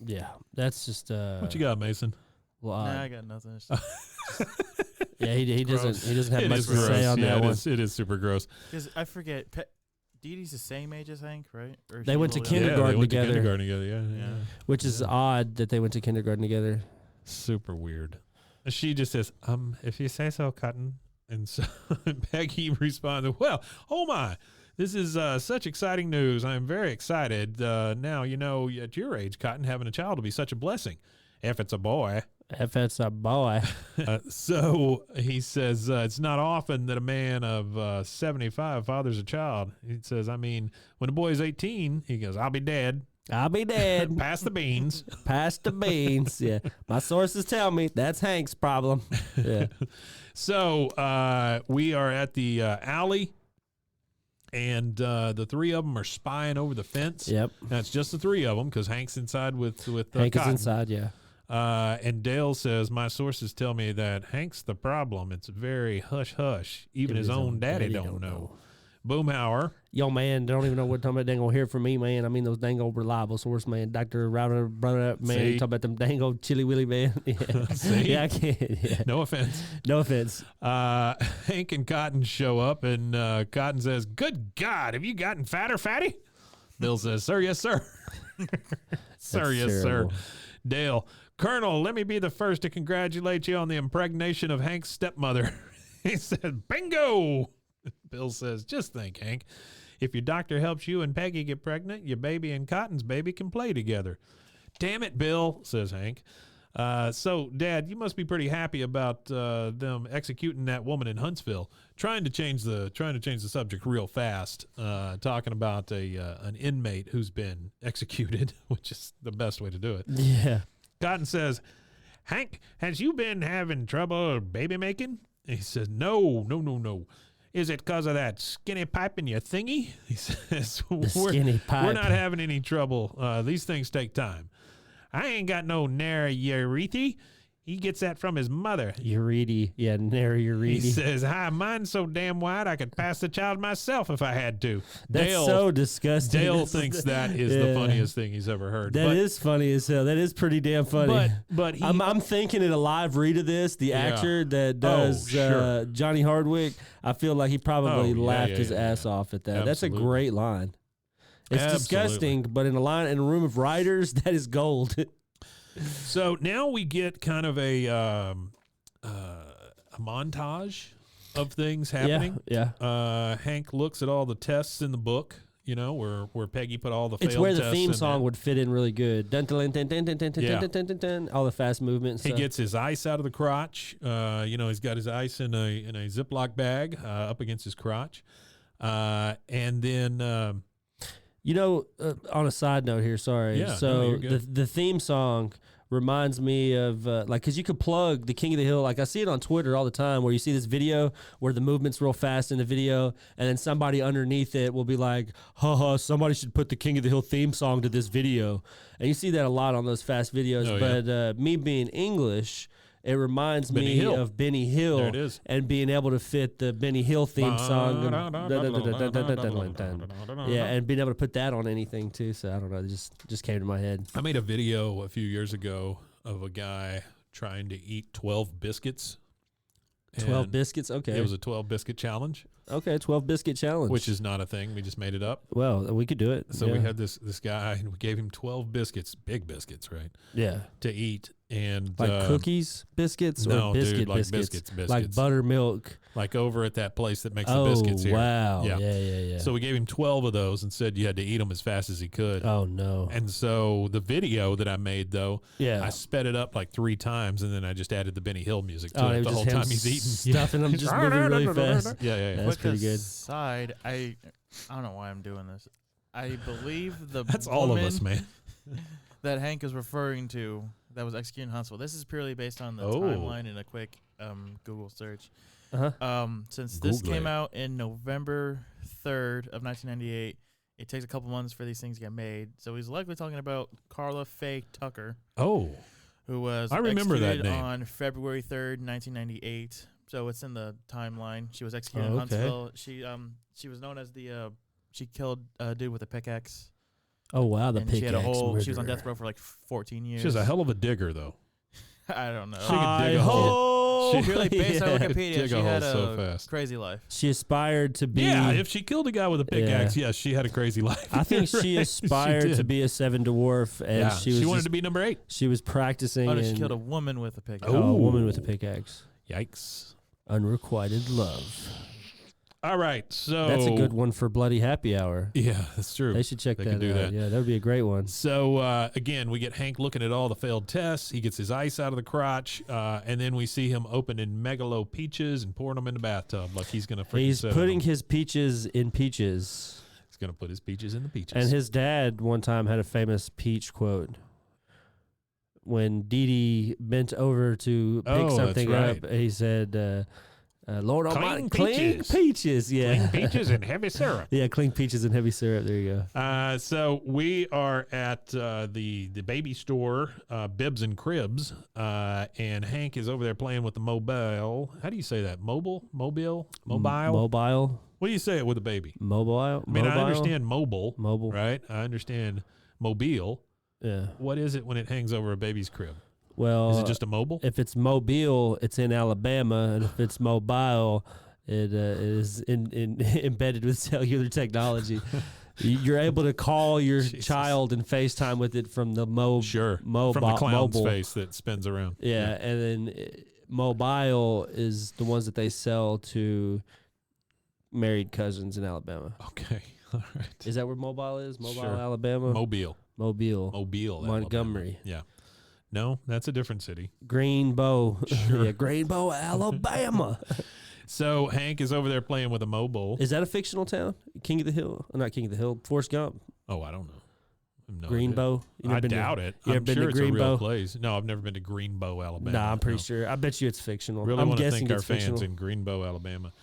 Yeah, that's just. What you got, Mason? Well, Nah, I got nothing. yeah, he doesn't have It much is to gross. say on Yeah, that one. it is super gross. Because I forget, Deedee's the same age as Hank, right? Or is They she a went to little younger? kindergarten they went together. To kindergarten together. Yeah. Which is odd that they went to kindergarten together. Super weird. She just says, if you say so, Cotton. And so Peggy responded, "Well, oh my, this is such exciting news. I'm very excited. Now, at your age, Cotton, having a child will be such a blessing. If it's a boy." If it's a boy. So he says, it's not often that a man of 75 fathers a child. He says, when a boy is 18, he goes, "I'll be dead. I'll be dead. Pass the beans." Pass the beans. Yeah. My sources tell me that's Hank's problem. Yeah. So we are at the alley, and the 3 of them are spying over the fence. Yep. That's just the 3 of them, because Hank's inside with Hank is Cotton. inside, yeah. And Dale says, "My sources tell me that Hank's the problem. It's very hush-hush. Even his own daddy don't know." Boomhauer. Yo, man, don't even know what talking about. They ain't gonna hear from me, man. I mean, those dang old reliable source, man. Dr. Router, brother, man. See? Talk about them dang old chili willy, man. Yeah. See? Yeah, I can't. Yeah. No offense. No offense. Hank and Cotton show up, and Cotton says, "Good God, have you gotten fatter, fatty?" Bill says, "Sir, yes, sir." Sir, That's yes, terrible. sir. Dale, "Colonel, let me be the first to congratulate you on the impregnation of Hank's stepmother." He said, "Bingo!" Bill says, "Just think, Hank. If your doctor helps you and Peggy get pregnant, your baby and Cotton's baby can play together." Damn it, Bill, says Hank. So, Dad, you must be pretty happy about them executing that woman in Huntsville. Trying to change the subject real fast. Talking about an inmate who's been executed, which is the best way to do it. Yeah. Cotton says, Hank, has you been having trouble baby making? He says, No. Is it because of that skinny pipe in your thingy? He says, skinny pipe. We're not having any trouble. These things take time. I ain't got no nary urethra. He gets that from his mother. Uredi. Yeah, nary uredi. He says, hi, mine's so damn wide I could pass the child myself if I had to. That's so disgusting. Dale thinks that is the funniest thing he's ever heard. That is funny as hell. That is pretty damn funny. But he, I'm thinking in a live read of this, the actor that does sure. Johnny Hardwick, I feel like he probably laughed his ass off at that. Absolutely. That's a great line. It's disgusting, but in a room of writers, that is gold. So now we get kind of a montage of things happening. Yeah. Hank looks at all the tests in the book, where Peggy put all the failed it's where the tests theme in song there. would fit in really good. Dun, dun, dun, dun, dun, dun, dun, Yeah. dun, dun, dun, dun, all the fast movements. He gets his ice out of the crotch. He's got his ice in a Ziploc bag up against his crotch. And then... on a side note here, sorry. Yeah, so you're good. the theme song reminds me of because you could plug the King of the Hill. Like I see it on Twitter all the time, where you see this video where the movement's real fast in the video, and then somebody underneath it will be like, "Haha, somebody should put the King of the Hill theme song to this video." And you see that a lot on those fast videos. But me being English, it reminds Benny me Hill. of Benny Hill. There it is. And being able to fit the Benny Hill theme song. Yeah, and being able to put that on anything too. So I don't know, it just came to my head. I made a video a few years ago of a guy trying to eat 12 biscuits. 12 And biscuits? Okay. It was a 12 biscuit challenge, Okay, 12 biscuit challenge. which is not a thing. We just made it up. well, we could do it. So we had this guy, and we gave him 12 biscuits, big biscuits, right, to eat. And like cookies, biscuits, no, or biscuit dude, like biscuits? biscuits. Like buttermilk. like over at that place that makes Oh, the biscuits here. wow. Yeah. Yeah. So we gave him 12 of those and said you had to eat them as fast as he could. Oh, no. And so the video that I made, though, Yeah. I sped it up like 3 times, and then I just added the Benny Hill music to Oh, it it the was whole just him time he's eating. stuffing them, just moving really fast. Yeah. That's pretty good. Aside, I don't know why I'm doing this. I believe the That's all of woman us, man. that Hank is referring to that was executed in Huntsville. This is purely based on the Oh. timeline and a quick Google search. Uh-huh. Since this Google came it. out in November 3rd of 1998, it takes a couple months for these things to get made. So he's likely talking about Carla Faye Tucker, Oh, who was I remember that executed name. on February 3rd, 1998. So it's in the timeline. She was executed Oh, in okay. Huntsville. She was known as she killed a dude with a pickaxe. Oh, wow, the And she had a pickaxe whole. She was on murderer. death row for like 14 years. she's a hell of a digger, though. I don't know. She could dig a hole. Hi-ho! Purely based on Yeah. Wikipedia, Dig she a had hole so a fast. crazy life. She aspired to be... Yeah, if she killed a guy with a pickaxe, yes, she had a crazy life. I think she Right? aspired to did. be a 7 dwarf, and Yeah, she was wanted just- to be number 8. She was practicing. Oh, no, she and- killed a woman with a pickaxe. a Oh. woman with a pickaxe. Yikes. Unrequited love. All right, so That's a good one for Bloody Happy Hour. Yeah, that's true. They should check They that could do out. that. Yeah, that would be a great one. So, again, we get Hank looking at all the failed tests. He gets his ice out of the crotch, and then we see him opening Megalo peaches and pouring them in the bathtub like he's going to freaking He's set putting them. his peaches in peaches. He's going to put his peaches in the peaches. And his dad one time had a famous peach quote. When Deedee bent over to pick Oh, that's something right. up, he said, Lord Clean Almighty, clean peaches. peaches. Yeah. Clean peaches and heavy syrup. Yeah, clean peaches and heavy syrup. There you go. So we are at the baby store, Bibs and Cribs, and Hank is over there playing with the mobile. How do you say that? Mobile? Mobile? Mobile. What do you say it with a baby? Mobile. I mean, I understand mobile, Mobile. right? I understand mobile. Yeah. What is it when it hangs over a baby's crib? Well, Is it just a mobile? if it's Mobile, it's in Alabama, and if it's mobile, it is embedded with cellular technology. You're able to call your Jesus. child and FaceTime with it from the Sure. From the clown's mobile. face that spins around. Yeah, and then mobile is the ones that they sell to married cousins in Alabama. Okay. All right. Is that where mobile is? Mobile, Sure. Alabama? Mobile. Mobile, Alabama. Montgomery. Yeah. No, that's a different city. Greenbow. Sure. Yeah, Greenbow, Alabama. So Hank is over there playing with a mobile. Is that a fictional town? King of the Hill? Not King of the Hill. Forrest Gump. Oh, I don't know. I have no Greenbow. idea. I doubt it. You ever I'm been sure to it's a real Greenbow? place. No, I've never been to Greenbow, Alabama. Nah, I'm pretty No. sure. I bet you it's fictional. Really I'm want to guessing thank our it's fans fictional. in Greenbow, Alabama.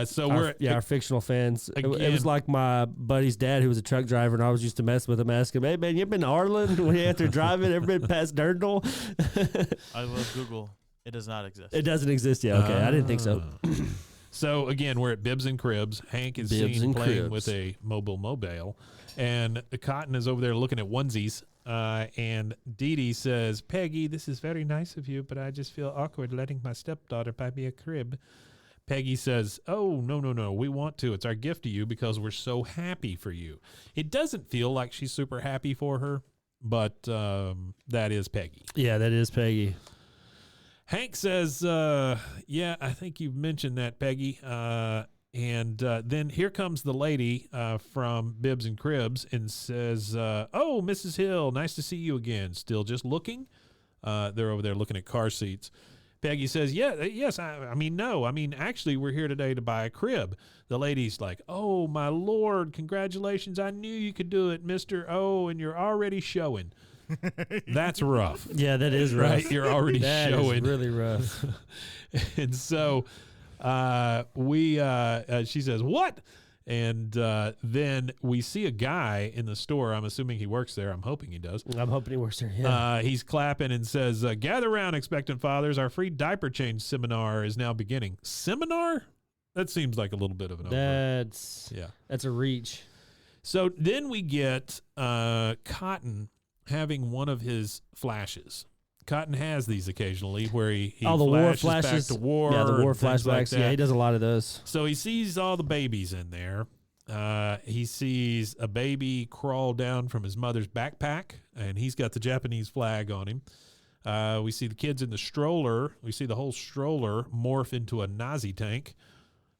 So Our fictional fans. It Again- was like my buddy's dad, who was a truck driver, and I was used to mess with him, asking him, "Hey man, you been to Arlen? When you after driving, ever been past Dirndl?" I will Google. It does not exist. It doesn't exist yet. Okay, I didn't think so. So again, we're at Bibs and Cribs. Hank is Bibs seen and playing Cribs. with a mobile, and Cotton is over there looking at onesies. And Deedee says, "Peggy, this is very nice of you, but I just feel awkward letting my stepdaughter buy me a crib." Peggy says, "Oh, no, we want to. It's our gift to you because we're so happy for you." It doesn't feel like she's super happy for her, but that is Peggy. Yeah, that is Peggy. Hank says, "Yeah, I think you've mentioned that, Peggy." And then here comes the lady from Bibs and Cribs and says, "Oh, Mrs. Hill, nice to see you again. Still just looking?" They're over there looking at car seats. Peggy says, yes, actually, we're here today to buy a crib." The lady's like, "Oh, my Lord, congratulations. I knew you could do it, mister. Oh, and you're already showing." That's rough. Yeah, that is rough. Right? You're already That showing. is really rough. And so she says, "What?" And then we see a guy in the store. I'm assuming he works there. I'm hoping he does. I'm hoping he works there. Yeah. He's clapping and says, "Gather around, expectant fathers. Our free diaper change seminar is now beginning." Seminar? That seems like a little bit of an over. That's a reach. So then we get Cotton having one of his flashes. Cotton has these occasionally where he the war flashes flashes. back to war. Yeah, the war and things flashbacks. like that. Yeah, he does a lot of those. So he sees all the babies in there. He sees a baby crawl down from his mother's backpack, and he's got the Japanese flag on him. We see the kids in the stroller. We see the whole stroller morph into a Nazi tank.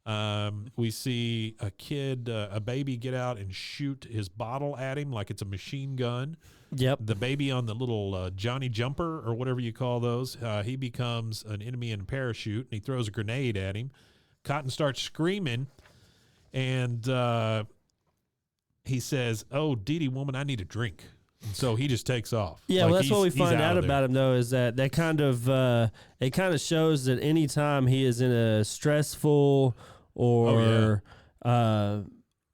We see a baby get out and shoot his bottle at him like it's a machine gun. Yep. The baby on the little Johnny Jumper or whatever you call those, he becomes an enemy in a parachute, and he throws a grenade at him. Cotton starts screaming, and he says, "Oh, Deedee, woman, I need a drink." And so he just takes off. Yeah, Like, well, that's what we he's find out of there. about him, though, is that kind of it kind of shows that anytime he is in a stressful or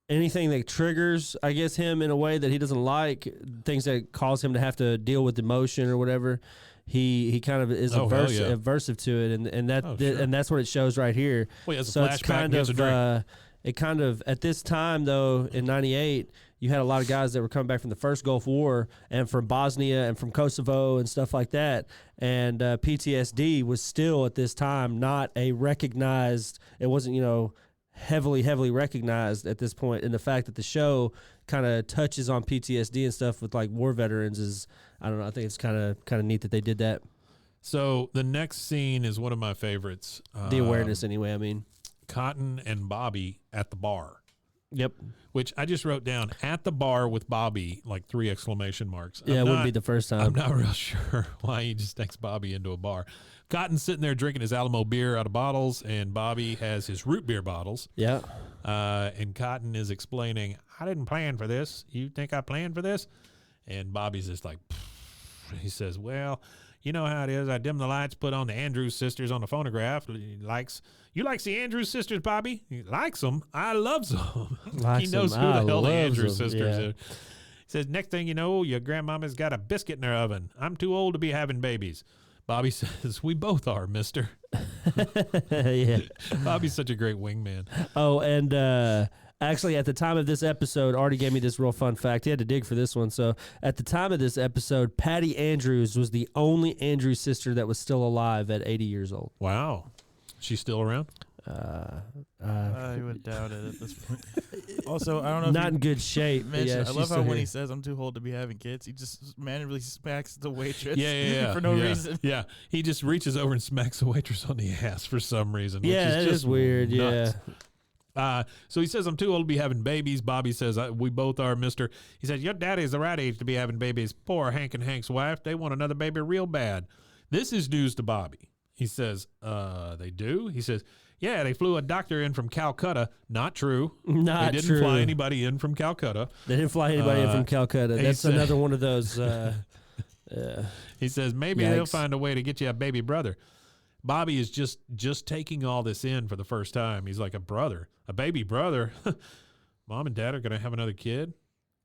anything that triggers, I guess, him in a way that he doesn't like, things that cause him to have to deal with emotion or whatever, he kind of is aversive to it, and that's what it shows right here. Well, he has a So it's flashback, kind he has a drink. of it kind of at this time though in '98. You had a lot of guys that were coming back from the first Gulf War and from Bosnia and from Kosovo and stuff like that. And PTSD was still at this time not a recognized, it wasn't, heavily recognized at this point. And the fact that the show kind of touches on PTSD and stuff with like war veterans is, I don't know, I think it's kind of neat that they did that. So the next scene is one of my favorites. The awareness anyway, I mean. Cotton and Bobby at the bar. Yep. Which I just wrote down, at the bar with Bobby, like 3 exclamation marks. Yeah, it wouldn't be the first time. I'm not real sure why he just takes Bobby into a bar. Cotton's sitting there drinking his Alamo beer out of bottles, and Bobby has his root beer bottles. Yeah. And Cotton is explaining, "I didn't plan for this. You think I planned for this?" And Bobby's just like, pfft. He says, "Well, you know how it is. I dim the lights, put on the Andrews Sisters on the phonograph. You likes the Andrews Sisters, Bobby? He likes them. I loves them." He knows who the hell the Andrews Sisters are. He says, "Next thing you know, your grandmama's got a biscuit in her oven. I'm too old to be having babies." Bobby says, "We both are, mister." Yeah. Bobby's such a great wingman. Oh, and actually, at the time of this episode, Artie gave me this real fun fact. He had to dig for this one. So, at the time of this episode, Patty Andrews was the only Andrews sister that was still alive at 80 years old. Wow. She's still around? I would doubt it at this point. Also, I don't know if Not you in good shape. but mentioned, Yeah, I she's love how still when here. he says, "I'm too old to be having kids," he just manually smacks the waitress Yeah. for no yeah. reason. Yeah. He just reaches over and smacks the waitress on the ass for some reason. Yeah, which that is is just weird. nuts. So he says, I'm too old to be having babies. Bobby says, we both are, mister. He says, your daddy's the right age to be having babies. Poor Hank and Hank's wife. They want another baby real bad. This is news to Bobby. He says, they do? He says, yeah, they flew a doctor in from Calcutta. Not true. Not They didn't true. fly anybody in from Calcutta. They didn't fly anybody in from Calcutta. he That's said- another one of those. He says, maybe they'll Yikes. find a way to get you a baby brother. Bobby is just taking all this in for the first time. He's like, a baby brother. Mom and dad are going to have another kid.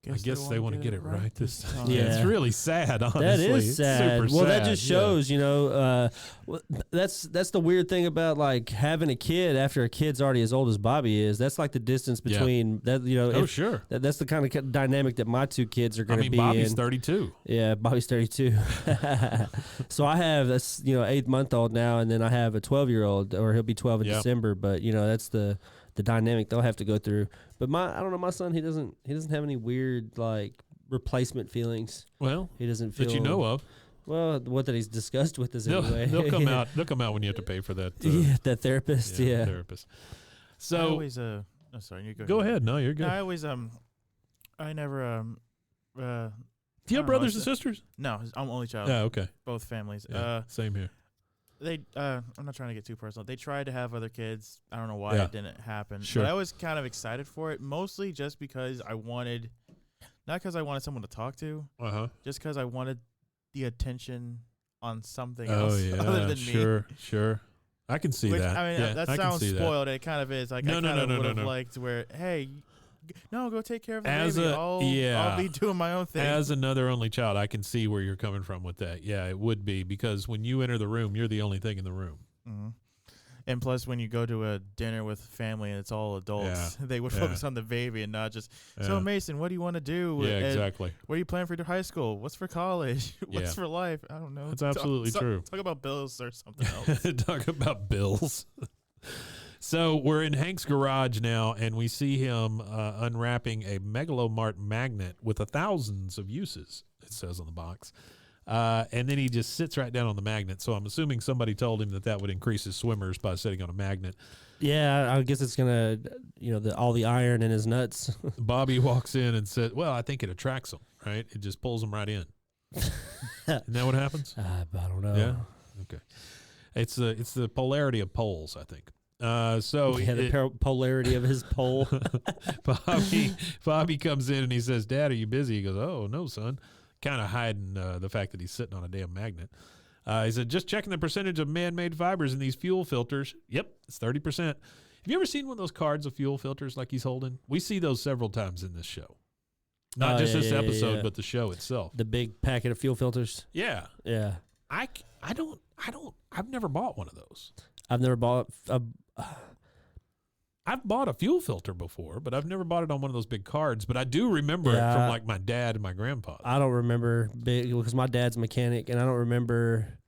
I guess they want to get it right this time. Yeah. It's really sad, honestly. That is It's sad. super Well, that sad, just yeah. shows, that's the weird thing about like having a kid after a kid's already as old as Bobby is. That's like the distance Yeah. between that. Oh, sure. That's the kind of dynamic that my two kids are I going to mean, be Bobby's in. 32. Yeah, Bobby's 32. So I have this, 8-month-old now, and then I have a 12-year-old, or he'll be 12 in Yep. December. But that's the dynamic they'll have to go through. But I don't know, my son, he doesn't have any weird like replacement feelings. Well, He doesn't feel that you know of. Well, what that he's discussed with us They'll, anyway. they'll come out. They'll come out when you have to pay for that. Yeah, that therapist. Yeah. therapist. I So always oh, sorry, you go ahead. No, you're good. No, I always I never Do you I have don't know, brothers and it's, sisters? no, I'm only child. Yeah. Okay. Both families. Yeah, same here. I'm not trying to get too personal. They tried to have other kids. I don't know why Yeah. it didn't happen. Sure. But I was kind of excited for it, mostly just because not because I wanted someone to talk to, just because I wanted the attention on something Oh else yeah. other than me. Sure. I can see Which, that. I mean, yeah, that I can sounds see that. spoiled. It kind of is. Like, No, I no, kind of no, would no, have no. liked where, hey, no, go take care of the As baby. a- I'll be doing my own thing. As another only child, I can see where you're coming from with that. Yeah, it would be because when you enter the room, you're the only thing in the room. Mhm. And plus, when you go to a dinner with family and it's all adults, they would focus on the baby and not just, so Yeah. Mason, what do you want to do? Yeah, And exactly. what are you planning for high school? What's for college? What's Yeah. for life? I don't know. That's absolutely true. Talk about bills or something else. Talk about bills. So we're in Hank's garage now, and we see him unwrapping a Megalomart magnet with thousands of uses, it says on the box. And then he just sits right down on the magnet. So I'm assuming somebody told him that would increase his swimmers by sitting on a magnet. Yeah, I guess it's gonna, all the iron in his nuts. Bobby walks in and said, well, I think it attracts them, right? It just pulls them right in. Isn't that what happens? I don't know. Yeah. Okay. It's the polarity of poles, I think. So Yeah, the polarity of his pole. Bobby comes in and he says, Dad, are you busy? He goes, oh, no, son. Kind of hiding the fact that he's sitting on a damn magnet. He said, just checking the percentage of man-made fibers in these fuel filters. Yep, it's 30%. Have you ever seen one of those cards of fuel filters like he's holding? We see those several times in this show. Not just this episode, but the show itself. The big packet of fuel filters. Yeah. Yeah. I've never bought one of those. I've never bought I've bought a fuel filter before, but I've never bought it on one of those big cards. But I do remember it Yeah. from like my dad and my grandpa. I don't remember big because my dad's a mechanic, and I don't remember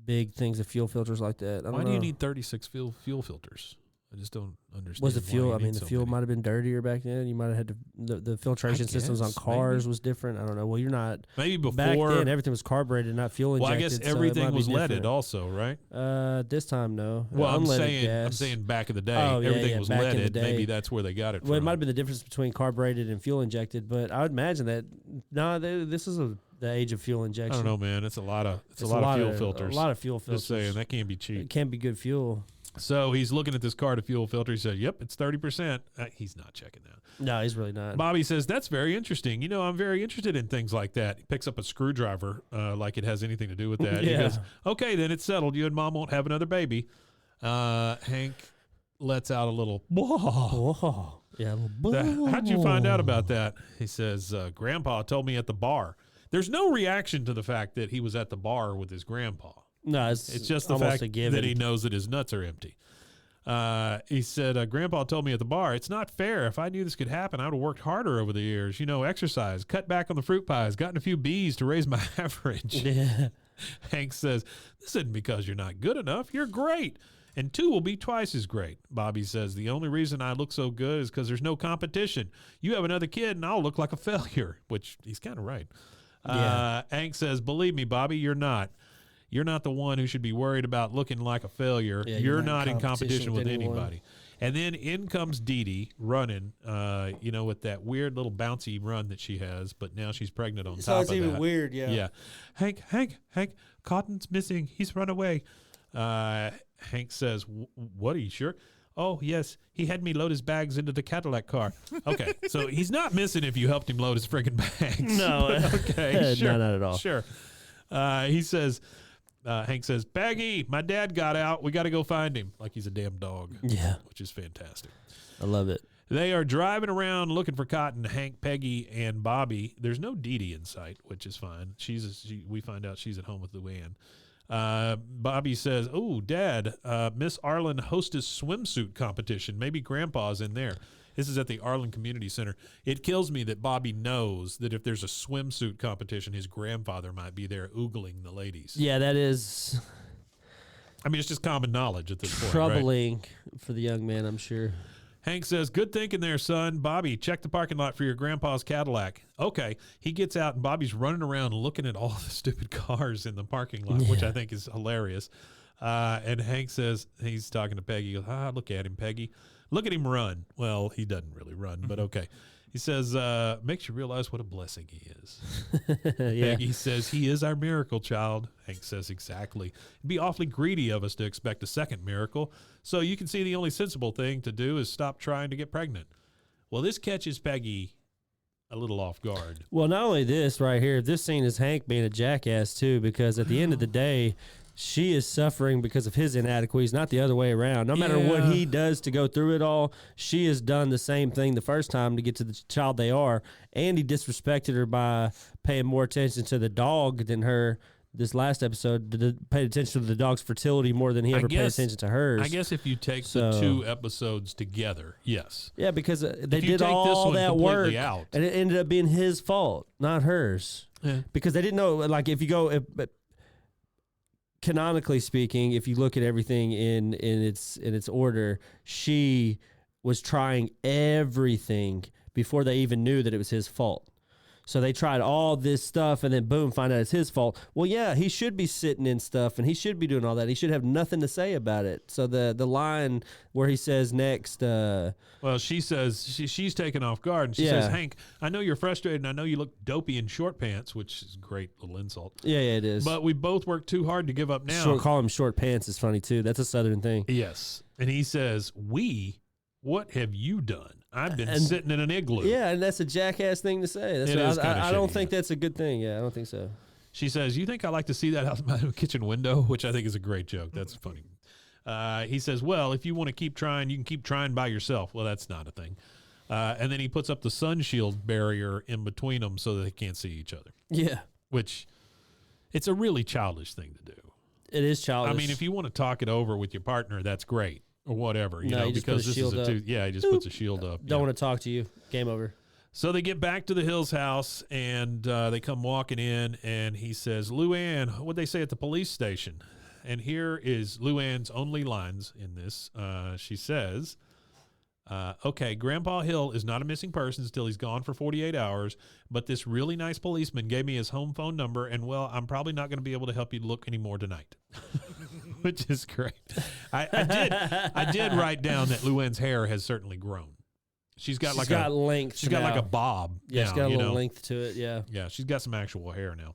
big things of fuel filters like that. I don't Why know. do you need 36 fuel filters? I just don't understand. Was the why fuel? you I mean, need the so fuel many. might have been dirtier back then. You might have had to, the filtration systems on guess, cars maybe. was different. I don't know. Well, you're not. Maybe before. Back then, everything was carbureted, not fuel well, injected. I guess so it everything might be was leaded different. also, right? This time, no. Well, I'm Unleaded gas. saying back in the day, Oh, yeah, everything yeah, was back in the leaded. day. Maybe that's where they got it Well, it from. might have been the difference between carbureted and fuel injected, but I would imagine that this is the age of fuel I injection. don't know, man. It's a lot of fuel filters. A lot of fuel filters. Just saying that can't be cheap. It can't be good fuel. So he's looking at this card of fuel filter. He said, "Yep, it's 30%." He's not checking that. No, he's really not. Bobby says, "That's very interesting. I'm very interested in things like that." He picks up a screwdriver, like it has anything to do with that. He Yeah. goes, "Okay, then it's settled. You and Mom won't have another baby." Hank lets out a little, "Whoa." Oh, yeah. a little How'd you find out about that? He says, Grandpa told me at the bar. There's no reaction to the fact that he was at the bar with his grandpa. No, It's just the almost fact a given. that he knows that his nuts are empty. He said, Grandpa told me at the bar, it's not fair. If I knew this could happen, I would have worked harder over the years. Exercise, cut back on the fruit pies, gotten a few B's to raise my average. Yeah. Hank says, this isn't because you're not good enough. You're great. And 2 will be twice as great. Bobby says, the only reason I look so good is because there's no competition. You have another kid and I'll look like a failure, which he's kind of right. Yeah. Hank says, believe me, Bobby, you're not. You're not the one who should be worried about looking like a failure. Yeah, you're not in competition with anyone. anybody. And then in comes Deedee running, with that weird little bouncy run that she has, but now she's pregnant on top of that. So it's even weird, yeah. Yeah. Hank, Cotton's missing. He's run away. Hank says, what, are you sure? Oh, yes. He had me load his bags into the Cadillac car. Okay. So he's not missing if you helped him load his friggin' bags. No. Okay. Sure. No, not at all. Sure. He says, Hank says, Peggy, my dad got out. We got to go find him. Like he's a damn dog. Yeah. Which is fantastic. I love it. They are driving around looking for Cotton, Hank, Peggy, and Bobby. There's no Deedee in sight, which is fine. We find out she's at home with Luann. Bobby says, oh, Dad, Miss Arlen hostess swimsuit competition. Maybe Grandpa's in there. This is at the Arlen Community Center. It kills me that Bobby knows that if there's a swimsuit competition, his grandfather might be there oogling the ladies. Yeah, that is... I mean, it's just common knowledge at this point, troubling for the young man, I'm sure. Hank says, good thinking there, son. Bobby, check the parking lot for your grandpa's Cadillac. Okay. He gets out, and Bobby's running around looking at all the stupid cars in the parking lot, which I think is hilarious. And Hank says, he's talking to Peggy. He goes, look at him, Peggy. Look at him run. Well, he doesn't really run, but okay. He says, makes you realize what a blessing he is. Yeah. Peggy says, he is our miracle child. Hank says, exactly. It'd be awfully greedy of us to expect a second miracle. So you can see the only sensible thing to do is stop trying to get pregnant. Well, this catches Peggy a little off guard. Well, not only this right here, this scene is Hank being a jackass too, because at the end of the day, she is suffering because of his inadequacies, not the other way around. No matter what he does to go through it all, she has done the same thing the first time to get to the child they are, and he disrespected her by paying more attention to the dog than her. This last episode, paid attention to the dog's fertility more than he ever paid attention to hers. I guess if you take the two episodes together, yes. Yeah, because they did all that work, and it ended up being his fault, not hers. Yeah. Because they didn't know, like, if you go... canonically speaking, if you look at everything in its order, she was trying everything before they even knew that it was his fault. So they tried all this stuff, and then boom, find out it's his fault. Well, yeah, he should be sitting in stuff, and he should be doing all that. He should have nothing to say about it. So the line where he says next... well, she says, she's taken off guard, and she says, Hank, I know you're frustrated, and I know you look dopey in short pants, which is a great little insult. Yeah, it is. But we both worked too hard to give up now. Call him short pants is funny, too. That's a Southern thing. Yes. And he says, what have you done? I've been sitting in an igloo. Yeah, and that's a jackass thing to say. I don't think that's a good thing. Yeah, I don't think so. She says, you think I like to see that out my kitchen window? Which I think is a great joke. That's funny. He says, well, if you want to keep trying, you can keep trying by yourself. Well, that's not a thing. And then he puts up the sun shield barrier in between them so that they can't see each other. Yeah. Which, it's a really childish thing to do. It is childish. I mean, if you want to talk it over with your partner, that's great. Or whatever, you know, because this is he just puts a shield up. Don't want to talk to you. Game over. So they get back to the Hills house, and they come walking in, and he says, Luann, what'd they say at the police station? And here is Luann's only lines in this. She says, okay, Grandpa Hill is not a missing person until he's gone for 48 hours, but this really nice policeman gave me his home phone number, and, well, I'm probably not going to be able to help you look anymore tonight. Which is great. I did write down that Luann's hair has certainly grown. She's got length. She's got like a bob. Yeah, now, she's got a little length to it. Yeah. Yeah, she's got some actual hair now.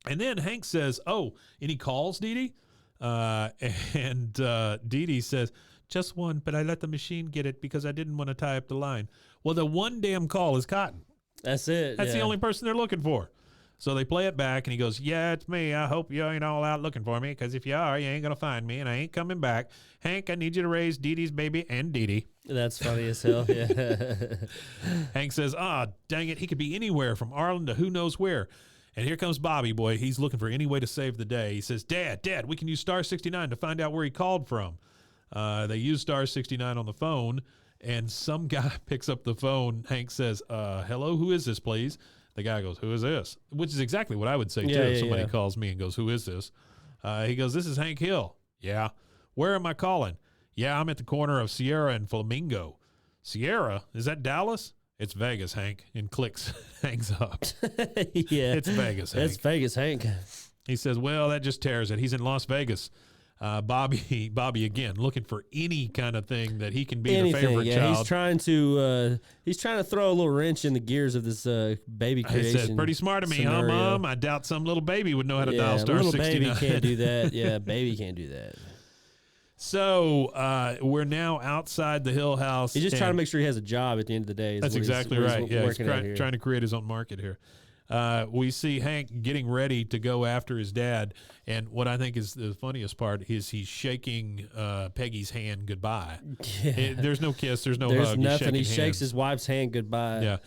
And then Hank says, "Oh, any calls, Deedee?" And Deedee says, "Just one, but I let the machine get it because I didn't want to tie up the line." Well, the one damn call is Cotton. That's it. That's the only person they're looking for. So they play it back, and he goes, yeah, it's me. I hope you ain't all out looking for me, because if you are, you ain't going to find me, and I ain't coming back. Hank, I need you to raise Deedee's baby and Deedee. That's funny as hell, yeah. Hank says, dang it, he could be anywhere from Arlen to who knows where. And here comes Bobby, boy. He's looking for any way to save the day. He says, Dad, we can use star 69 to find out where he called from. They use star 69 on the phone, and some guy picks up the phone. Hank says, hello, who is this, please? The guy goes, who is this? Which is exactly what I would say, too, if somebody calls me and goes, who is this? He goes, this is Hank Hill. Yeah. Where am I calling? Yeah, I'm at the corner of Sierra and Flamingo. Sierra? Is that Dallas? It's Vegas, Hank. And clicks, hangs up. Yeah. It's Vegas, Hank. It's Vegas, Hank. He says, well, that just tears it. He's in Las Vegas. Bobby again looking for any kind of thing that he can be Anything, the favorite child. He's trying to throw a little wrench in the gears of this baby creation. He says, pretty smart of me, scenario. huh, Mom? I doubt some little baby would know how to dial Yeah, star little 69. baby can't do that. Yeah, baby can't do that. So we're now outside the Hill House. He's just trying to make sure he has a job at the end of the day. That's exactly right. Yeah, he's here. trying to create his own market here. We see Hank getting ready to go after his dad, and what I think is the funniest part is he's shaking Peggy's hand goodbye. Yeah. There's no kiss, there's no There's hug. nothing. He He's shaking shakes hands. his wife's hand goodbye. Yeah.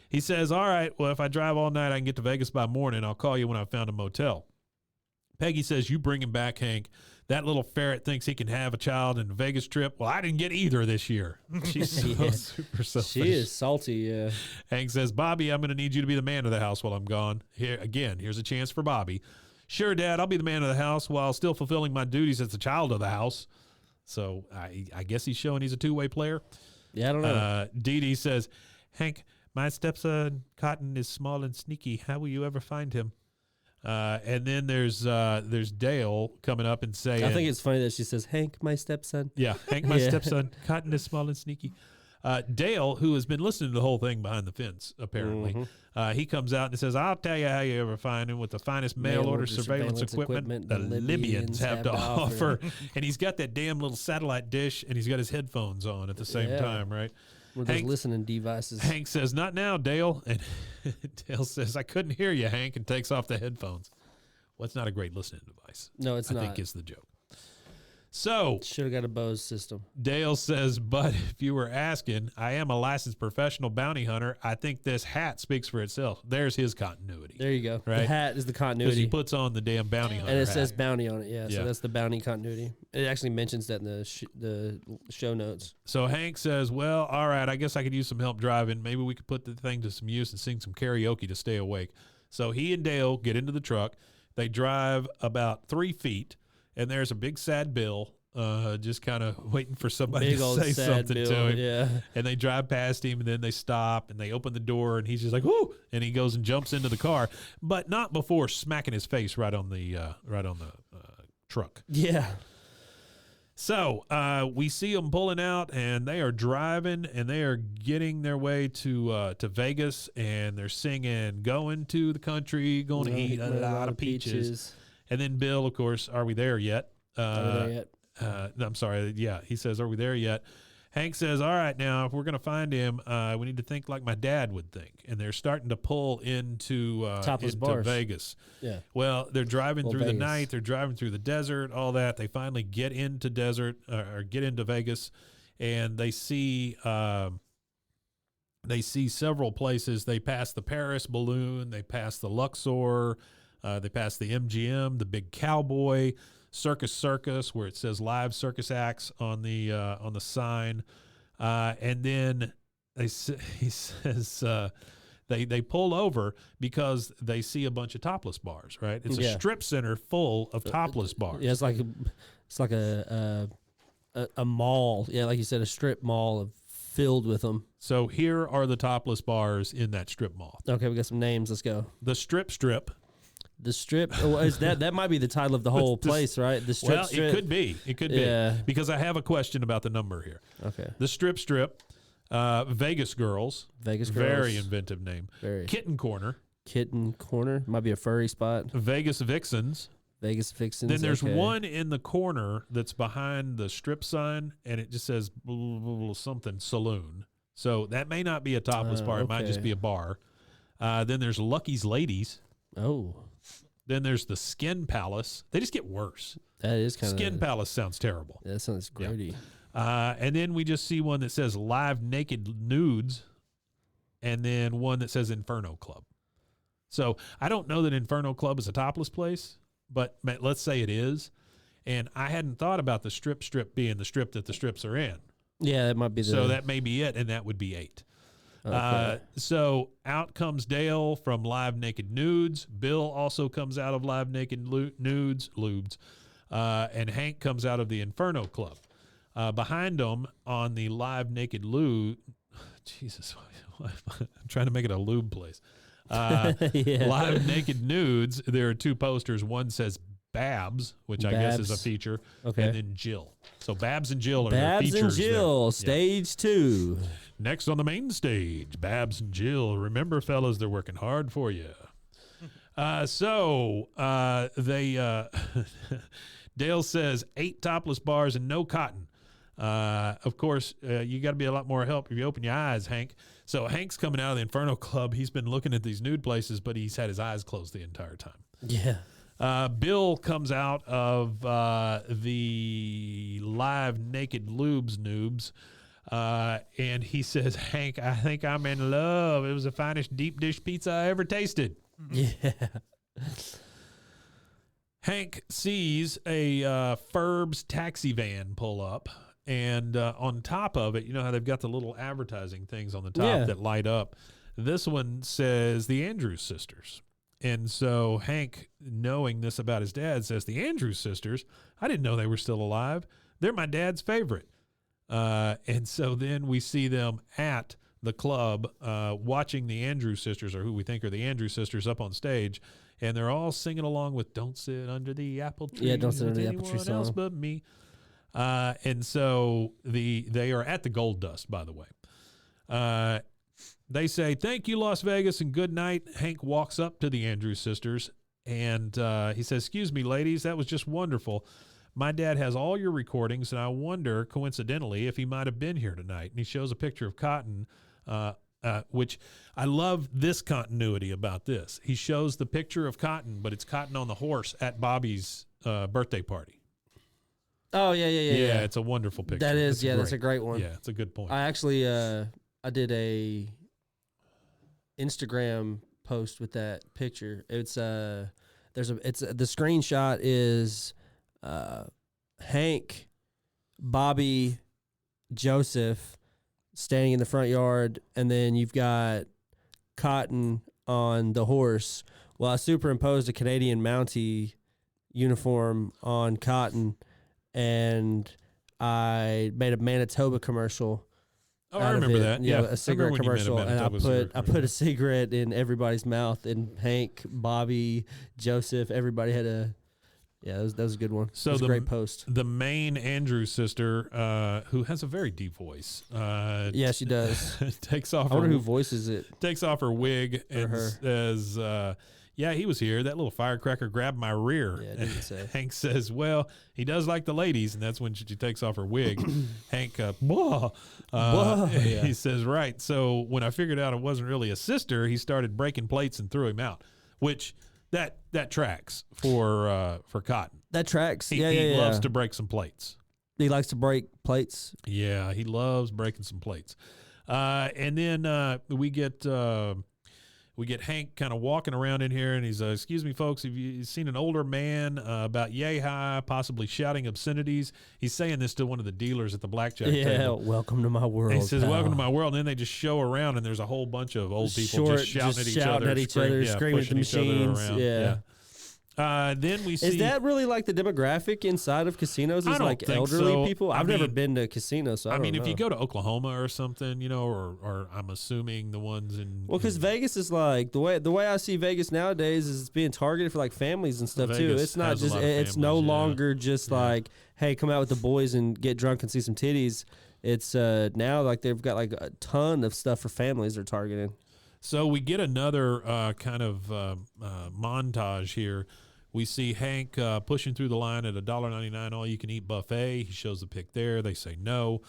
He says, all right, well, if I drive all night, I can get to Vegas by morning. I'll call you when I've found a motel. Peggy says, you bring him back, Hank. That little ferret thinks he can have a child in a Vegas trip. Well, I didn't get either this year. She's so Yeah. super selfish. She is salty, yeah. Hank says, Bobby, I'm going to need you to be the man of the house while I'm gone. Here's a chance for Bobby. Sure, Dad, I'll be the man of the house while still fulfilling my duties as the child of the house. So I guess he's showing he's a two-way player. Yeah, I don't know. Deedee says, Hank, my stepson Cotton is small and sneaky. How will you ever find him? And then there's Dale coming up and saying, I think it's funny that she says, Hank, my stepson. yeah, Hank, my Yeah. stepson. Cotton is small and sneaky. Dale, who has been listening to the whole thing behind the fence, apparently, he comes out and says, I'll tell you how you ever find him with the finest mail-order surveillance equipment the Libyans have to offer. And he's got that damn little satellite dish, and he's got his headphones on at the same time, right? With those listening devices. Hank says, not now, Dale. And Dale says, I couldn't hear you, Hank, and takes off the headphones. Well, it's not a great listening device. No, it's not. I think is the joke. So Should have got a Bose system. Dale says, but if you were asking, I am a licensed professional bounty hunter. I think this hat speaks for itself. There's his continuity. There you go. Right? The hat is the Because continuity. he puts on the damn bounty hunter And it hat. says bounty on it, yeah. Yeah. So that's the bounty continuity. It actually mentions that in the show notes. So Hank says, well, all right, I guess I could use some help driving. Maybe we could put the thing to some use and sing some karaoke to stay awake. So he and Dale get into the truck. They drive about 3 feet, and there's a big sad Bill just kind of waiting for somebody Big to old say sad something Bill, to him. yeah. And they drive past him, and then they stop, and they open the door, and he's just like, whoo, and he goes and jumps into the car, but not before smacking his face right on the truck. Yeah. So we see them pulling out, and they are driving, and they are getting their way to Vegas, and they're singing, going to the country, going to eat a lot of peaches. And then Bill, of course, are we there yet? Are we there yet? I'm sorry. Yeah, he says, are we there yet? Hank says, all right, now, if we're going to find him, we need to think like my dad would think. And they're starting to pull into bars. Vegas. Yeah. Well, they're driving through the Vegas. night. They're driving through the desert, all that. They finally get into or get into Vegas, and they see several places. They pass the Paris Balloon. They pass the Luxor. They pass the MGM, the Big Cowboy, Circus, where it says live circus acts on the sign, and then he says they pull over because they see a bunch of topless bars. Right, it's a strip center full of topless bars. Yeah, it's like a mall. Yeah, like you said, a strip mall filled with them. So here are the topless bars in that strip mall. Okay, we got some names. Let's go. The Strip. The Strip. Is that might be the title of the whole place, right? The Strip. Well, Strip. it could be. It could Yeah. be. Because I have a question about the number here. Okay. The Strip. Vegas Girls. Vegas Girls. Very inventive name. Very. Kitten Corner. Kitten Corner. Might be a furry spot. Vegas Vixens. Vegas Vixens. Then there's okay. one in the corner that's behind the strip sign, and it just says something saloon. So that may not be a topless bar. It might just okay. be a bar. Then there's Lucky's Ladies. Oh. Then there's the Skin Palace. They just get worse. That is kind of. Skin Palace sounds terrible. That sounds grody. And then we just see one that says Live Naked Nudes, and then one that says Inferno Club. So I don't know that Inferno Club is a topless place, but let's say it is. And I hadn't thought about the strip being the strip that the strips are in. Yeah, that might be the. So that may be it, and that would be 8. Okay. So out comes Dale from Live Naked Nudes. Bill also comes out of Live Naked Nudes, Lubes. And Hank comes out of the Inferno Club. Behind them on the Live Naked Lube, Jesus, I'm trying to make it a lube place. Yeah. Live Naked Nudes, there are 2 posters. One says Babs, which I guess is a Babs. feature, Okay. and then Jill. So Babs and Jill are their Babs features and Jill, there. stage 2. Next on the main stage, Babs and Jill. Remember, fellas, they're working hard for you. Dale says 8 topless bars and no cotton. Of course, you got to be a lot more help if you open your eyes, Hank. So Hank's coming out of the Inferno Club. He's been looking at these nude places, but he's had his eyes closed the entire time. Yeah. Bill comes out of the live naked lubes noobs, and he says, Hank, I think I'm in love. It was the finest deep dish pizza I ever tasted. Yeah. Hank sees a Ferb's taxi van pull up, and on top of it, you know how they've got the little advertising things on the top that light up. This one says the Andrews Sisters. And so Hank, knowing this about his dad, says, the Andrews Sisters? I didn't know they were still alive. They're my dad's favorite. And so then we see them at the club watching the Andrews Sisters, or who we think are the Andrews Sisters, up on stage. And they're all singing along with "Don't Sit Under the Apple Tree." Yeah, "Don't Sit with Under the Apple Tree" anyone else song. but me. And so they are at the Gold Dust, by the way. They say, thank you, Las Vegas, and good night. Hank walks up to the Andrews Sisters, and he says, excuse me, ladies, that was just wonderful. My dad has all your recordings, and I wonder, coincidentally, if he might have been here tonight. And he shows a picture of Cotton, which I love this continuity about this. He shows the picture of Cotton, but it's Cotton on the horse at Bobby's birthday party. Oh, yeah. Yeah, it's a wonderful picture. That is, It's that's a great one. Yeah, it's a good point. I actually, I did a Instagram post with that picture. It's the screenshot is Hank, Bobby, Joseph standing in the front yard, and then you've got Cotton on the horse. Well, I superimposed a Canadian Mountie uniform on Cotton, and I made a Manitoba commercial. Oh, I remember that. Yeah, a cigarette commercial, and I put a cigarette in everybody's mouth. And Hank, Bobby, Joseph, everybody had a. Yeah, that was a good one. So it was a great post. The main Andrews sister, who has a very deep voice. Yeah, she does. Takes off. I wonder who voices it. Takes off her wig and her. says, "Yeah, he was here. That little firecracker grabbed my rear." Yeah, it didn't say. Hank says, "Well, he does like the ladies," and that's when she takes off her wig. Hank, blah. He says, "Right." So when I figured out it wasn't really a sister, he started breaking plates and threw him out, which that tracks for Cotton. That tracks. He loves to break some plates. He likes to break plates. Yeah, he loves breaking some plates. And then we get Hank kind of walking around in here, and he's, excuse me, folks, have you seen an older man about yay high, possibly shouting obscenities? He's saying this to one of the dealers at the blackjack table. Welcome to my world. And he says, pal. welcome to my world. And then they just show around, and there's a whole bunch of old people just shouting at each other, screaming at the machines. Yeah. Then we see. Is that really like the demographic inside of casinos? Is like elderly people? I've never been to a casino, so I don't know. If you go to Oklahoma or something, or I'm assuming the ones in. Well, because Vegas is like the way I see Vegas nowadays is it's being targeted for like families and stuff too. It's not just it's no longer just like, hey, come out with the boys and get drunk and see some titties. It's now like they've got like a ton of stuff for families they're targeting. So we get another kind of montage here. We see Hank pushing through the line at $1.99 all-you-can-eat buffet. He shows the pic there. They say no.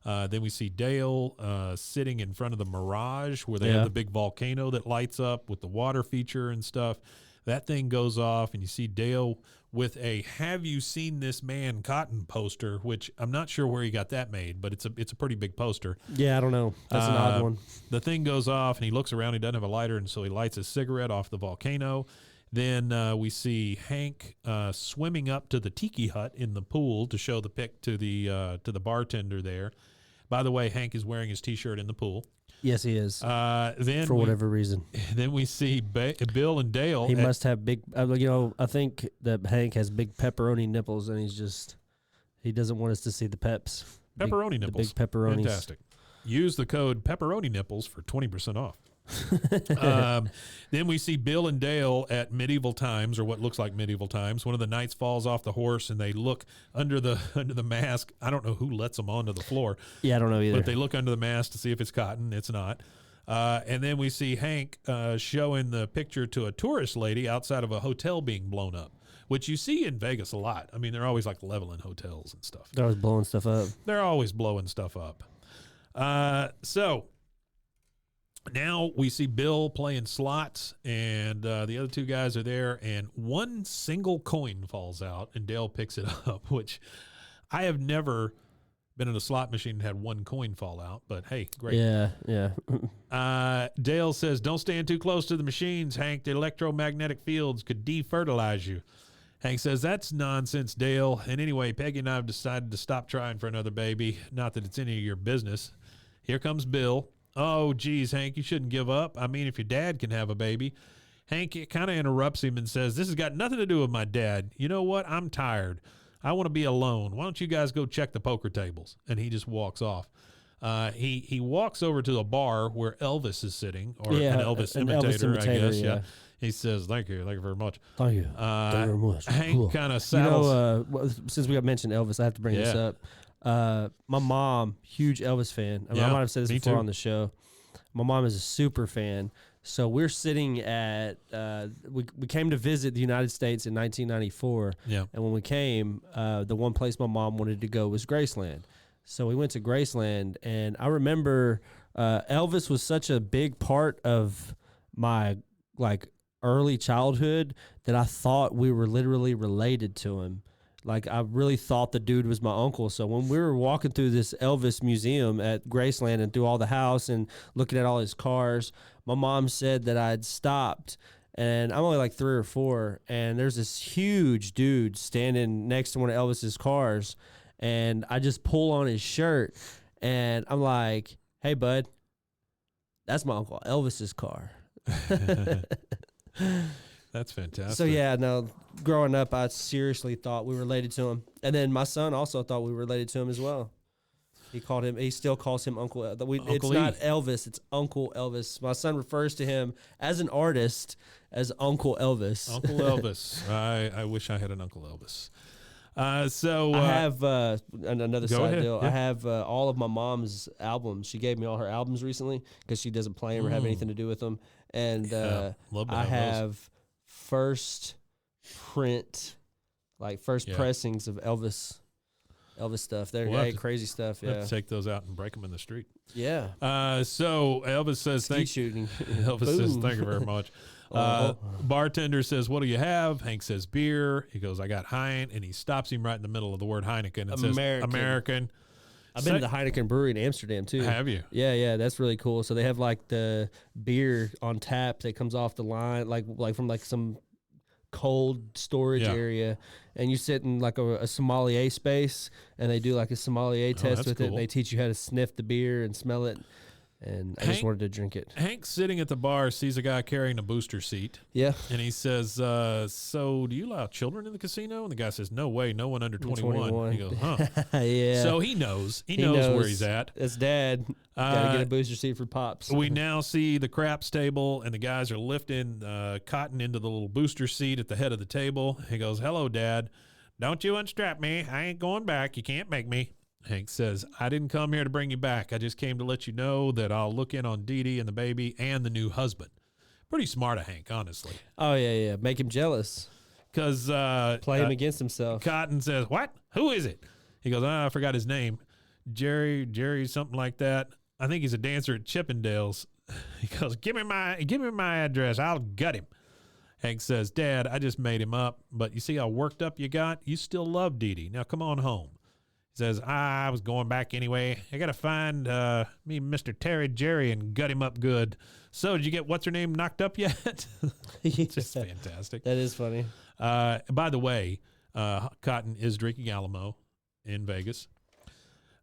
Then we see Dale sitting in front of the Mirage where they have the big volcano that lights up with the water feature and stuff. That thing goes off, and you see Dale with a "Have you seen this man?" Cotton poster, which I'm not sure where he got that made, but it's a pretty big poster. Yeah, I don't know. That's an odd one. The thing goes off, and he looks around. He doesn't have a lighter, and so he lights a cigarette off the volcano. Then we see Hank swimming up to the tiki hut in the pool to show the pic to the bartender there. By the way, Hank is wearing his T-shirt in the pool. Yes, he is. Then for whatever reason. Then we see Bill and Dale. He must have big. I think that Hank has big pepperoni nipples, and he doesn't want us to see the peps. Pepperoni nipples. The big pepperonis. Fantastic. Use the code pepperoni nipples for 20% off. Then we see Bill and Dale at medieval times, or what looks like medieval times. One of the knights falls off the horse, and they look under the mask. I don't know who lets them onto the floor. Yeah, I don't know either. But they look under the mask to see if it's cotton. It's not. And then we see Hank showing the picture to a tourist lady outside of a hotel being blown up, which you see in Vegas a lot. I mean, they're always like leveling hotels and stuff. They're always blowing stuff up. They're always blowing stuff up. So now we see Bill playing slots, and the other two guys are there, and one single coin falls out, and Dale picks it up, which I have never been in a slot machine and had one coin fall out, but hey, great. Yeah. Dale says, don't stand too close to the machines, Hank. The electromagnetic fields could defertilize you. Hank says, that's nonsense, Dale. And anyway, Peggy and I have decided to stop trying for another baby. Not that it's any of your business. Here comes Bill. Oh, geez, Hank, you shouldn't give up. I mean, if your dad can have a baby. Hank kind of interrupts him and says, this has got nothing to do with my dad. You know what? I'm tired. I want to be alone. Why don't you guys go check the poker tables? And he just walks off. He walks over to a bar where Elvis is sitting, or an Elvis imitator, I guess. Yeah. He says, thank you very much. Thank you. Thank you very much. Hank kind of saddles. Since we got mentioned Elvis, I have to bring this up. My mom, huge Elvis fan. I might have said this before on the show. My mom is a super fan. So we're sitting at, we came to visit the United States in 1994. Yeah. And when we came, the one place my mom wanted to go was Graceland. So we went to Graceland, and I remember Elvis was such a big part of my, early childhood that I thought we were literally related to him. Like, I really thought the dude was my uncle. So when we were walking through this Elvis museum at Graceland and through all the house and looking at all his cars, my mom said that I'd stopped. And I'm only like 3 or 4. And there's this huge dude standing next to one of Elvis's cars. And I just pull on his shirt. And I'm like, hey, bud, that's my Uncle Elvis's car. That's fantastic. So, yeah, no, growing up, I seriously thought we related to him. And then my son also thought we related to him as well. He still calls him Uncle. It's not Elvis, it's Uncle Elvis. My son refers to him as an artist as Uncle Elvis. Uncle Elvis. I wish I had an Uncle Elvis. So I have another side deal. Yeah. I have all of my mom's albums. She gave me all her albums recently because she doesn't play them or have anything to do with them. And I have first print, pressings of Elvis stuff. They're crazy stuff. We'll Yeah, have to take those out and break them in the street. Yeah. So Elvis says, Shooting. Elvis says, thank you very much. Bartender says, what do you have? Hank says, beer. He goes, I got Heineken. And he stops him right in the middle of the word Heineken and says, American. I've been to the Heineken Brewery in Amsterdam, too. Have you? Yeah, that's really cool. So they have, the beer on tap that comes off the line, like from, some cold storage area. And you sit in, a sommelier space, and they do, a sommelier test with it. And they teach you how to sniff the beer and smell it. And I just wanted to drink it. Hank sitting at the bar sees a guy carrying a booster seat. Yeah. And he says, so do you allow children in the casino? And the guy says, no way, no one under 21. He goes, huh. Yeah. So he knows. He knows where he's at. It's Dad. Got to get a booster seat for Pops. We now see the craps table, and the guys are lifting cotton into the little booster seat at the head of the table. He goes, hello, Dad. Don't you unstrap me. I ain't going back. You can't make me. Hank says, I didn't come here to bring you back. I just came to let you know that I'll look in on Deedee and the baby and the new husband. Pretty smart of Hank, honestly. Oh, yeah. Make him jealous. Because play him against himself. Cotton says, what? Who is it? He goes, I forgot his name. Jerry, something like that. I think he's a dancer at Chippendales. He goes, give me my address. I'll gut him. Hank says, Dad, I just made him up. But you see how worked up you got? You still love Deedee. Now come on home. He says, I was going back anyway. I got to find me Mr. Terry Jerry and gut him up good. So did you get what's-her-name knocked up yet? Just fantastic. That is funny. By the way, Cotton is drinking Alamo in Vegas.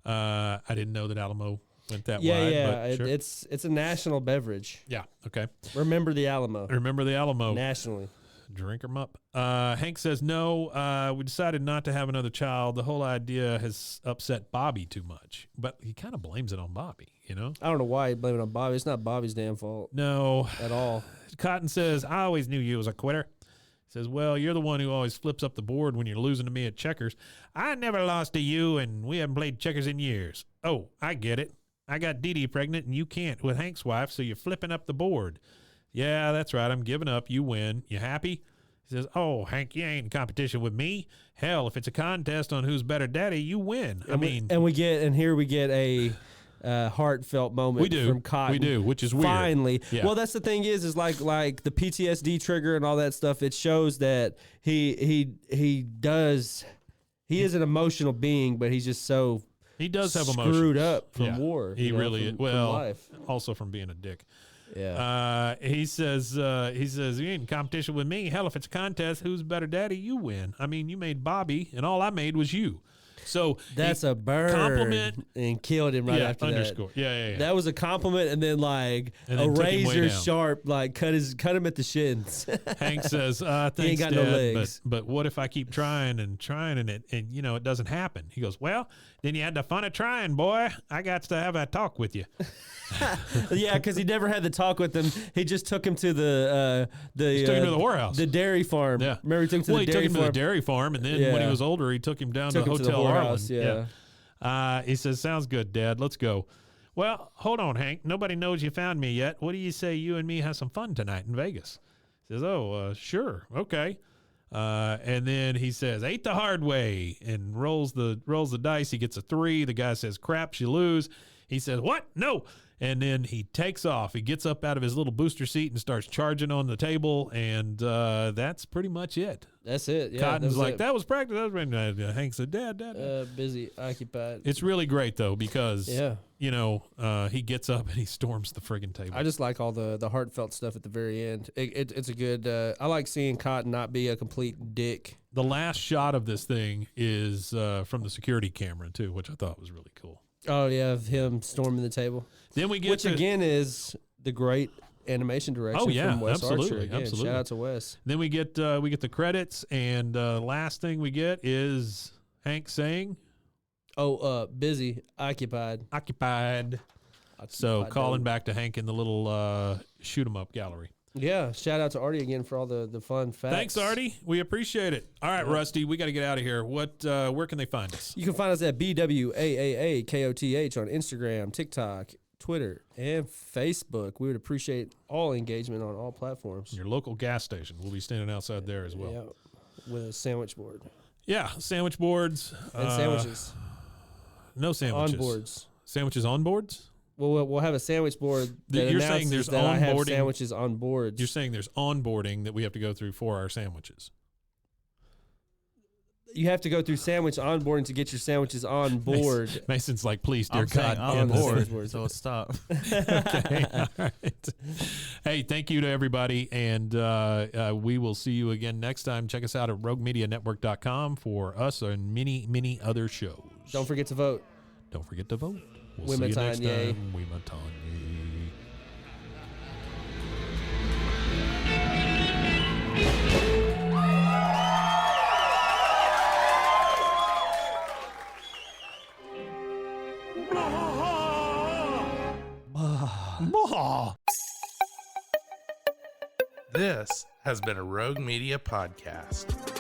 I didn't know that Alamo went that wide. Yeah. But sure. It's a national beverage. Yeah, okay. Remember the Alamo. Remember the Alamo. Nationally. Drink 'em up. Hank says, no, we decided not to have another child. The whole idea has upset Bobby too much. But he kind of blames it on Bobby, you know? I don't know why you blame it on Bobby. It's not Bobby's damn fault. No. At all. Cotton says, I always knew you was a quitter. He says, well, you're the one who always flips up the board when you're losing to me at checkers. I never lost to you, and we haven't played checkers in years. Oh, I get it. I got Deedee pregnant, and you can't with Hank's wife, so you're flipping up the board. Yeah, that's right. I'm giving up. You win. You happy? He says, oh, Hank, you ain't in competition with me. Hell, if it's a contest on who's better daddy, you win. Here we get a heartfelt moment from Cotton. We do, which is weird. Finally. Yeah. Well, that's the thing is like the PTSD trigger and all that stuff. It shows that he is an emotional being, but he's just so he does have screwed emotions. up from war. He really from life. also from being a dick. Yeah. He says you ain't in competition with me. Hell, if it's a contest, who's better daddy, you win. I mean, you made Bobby, and all I made was you. So that's a burn. Compliment and killed him right after underscore. that. Yeah. That was a compliment, and then like and a then razor sharp, like cut him at the shins. Hank says, "Thanks, he ain't got Dad, no legs. But what if I keep trying and it doesn't happen?" He goes, "Well, then you had the fun of trying, boy. I got to have that talk with you." Yeah, because he never had the talk with him. He just took him to the took him to the whorehouse, the dairy farm. Yeah, remember he took him to the dairy farm. He took him to the dairy farm, and then when he was older, he took him down to Hotel Arlen. Yeah. He says, "Sounds good, Dad. Let's go." Well, hold on, Hank. Nobody knows you found me yet. What do you say you and me have some fun tonight in Vegas? He says, "Oh, sure, okay." And then he says, "Ate the hard way," and rolls the dice. He gets a 3. The guy says, "Craps, you lose." He says, "What? No." And then he takes off. He gets up out of his little booster seat and starts charging on the table, and that's pretty much it. That's it. Yeah, Cotton's like, "That was practice." That was when Hank said, "Dad." Busy, occupied. It's really great though because he gets up and he storms the friggin' table. I just like all the heartfelt stuff at the very end. It's a good. I like seeing Cotton not be a complete dick. The last shot of this thing is from the security camera too, which I thought was really cool. Oh yeah, of him storming the table. Then we get which again is the great animation direction from Wes Archer. Again, absolutely. Shout out to Wes. Then we get the credits, and last thing we get is Hank saying, busy, occupied. So calling back to Hank in the little shoot 'em up gallery. Yeah, shout out to Artie again for all the fun facts. Thanks, Artie. We appreciate it. All right, Rusty, we got to get out of here. Where can they find us? You can find us at BWAAAKOTH on Instagram, TikTok, Twitter, and Facebook. We would appreciate all engagement on all platforms. Your local gas station. We'll be standing outside there as well. Yeah, with a sandwich board. Yeah, sandwich boards. And sandwiches. No sandwiches. On boards. Sandwiches on boards? Well, we'll have a sandwich board that you're saying there's that I have onboarding. sandwiches on boards. You're saying there's onboarding that we have to go through for our sandwiches. You have to go through sandwich onboarding to get your sandwiches on board. Mason's like, please, dear I'm God, on board, so stop. Okay, all right. Hey, thank you to everybody, and we will see you again next time. Check us out at roguemedianetwork.com for us and many other shows. Don't forget to vote. Don't forget to vote. We'll see you next Wimatanye. time. Wimatanye. This has been a Rogue Media podcast.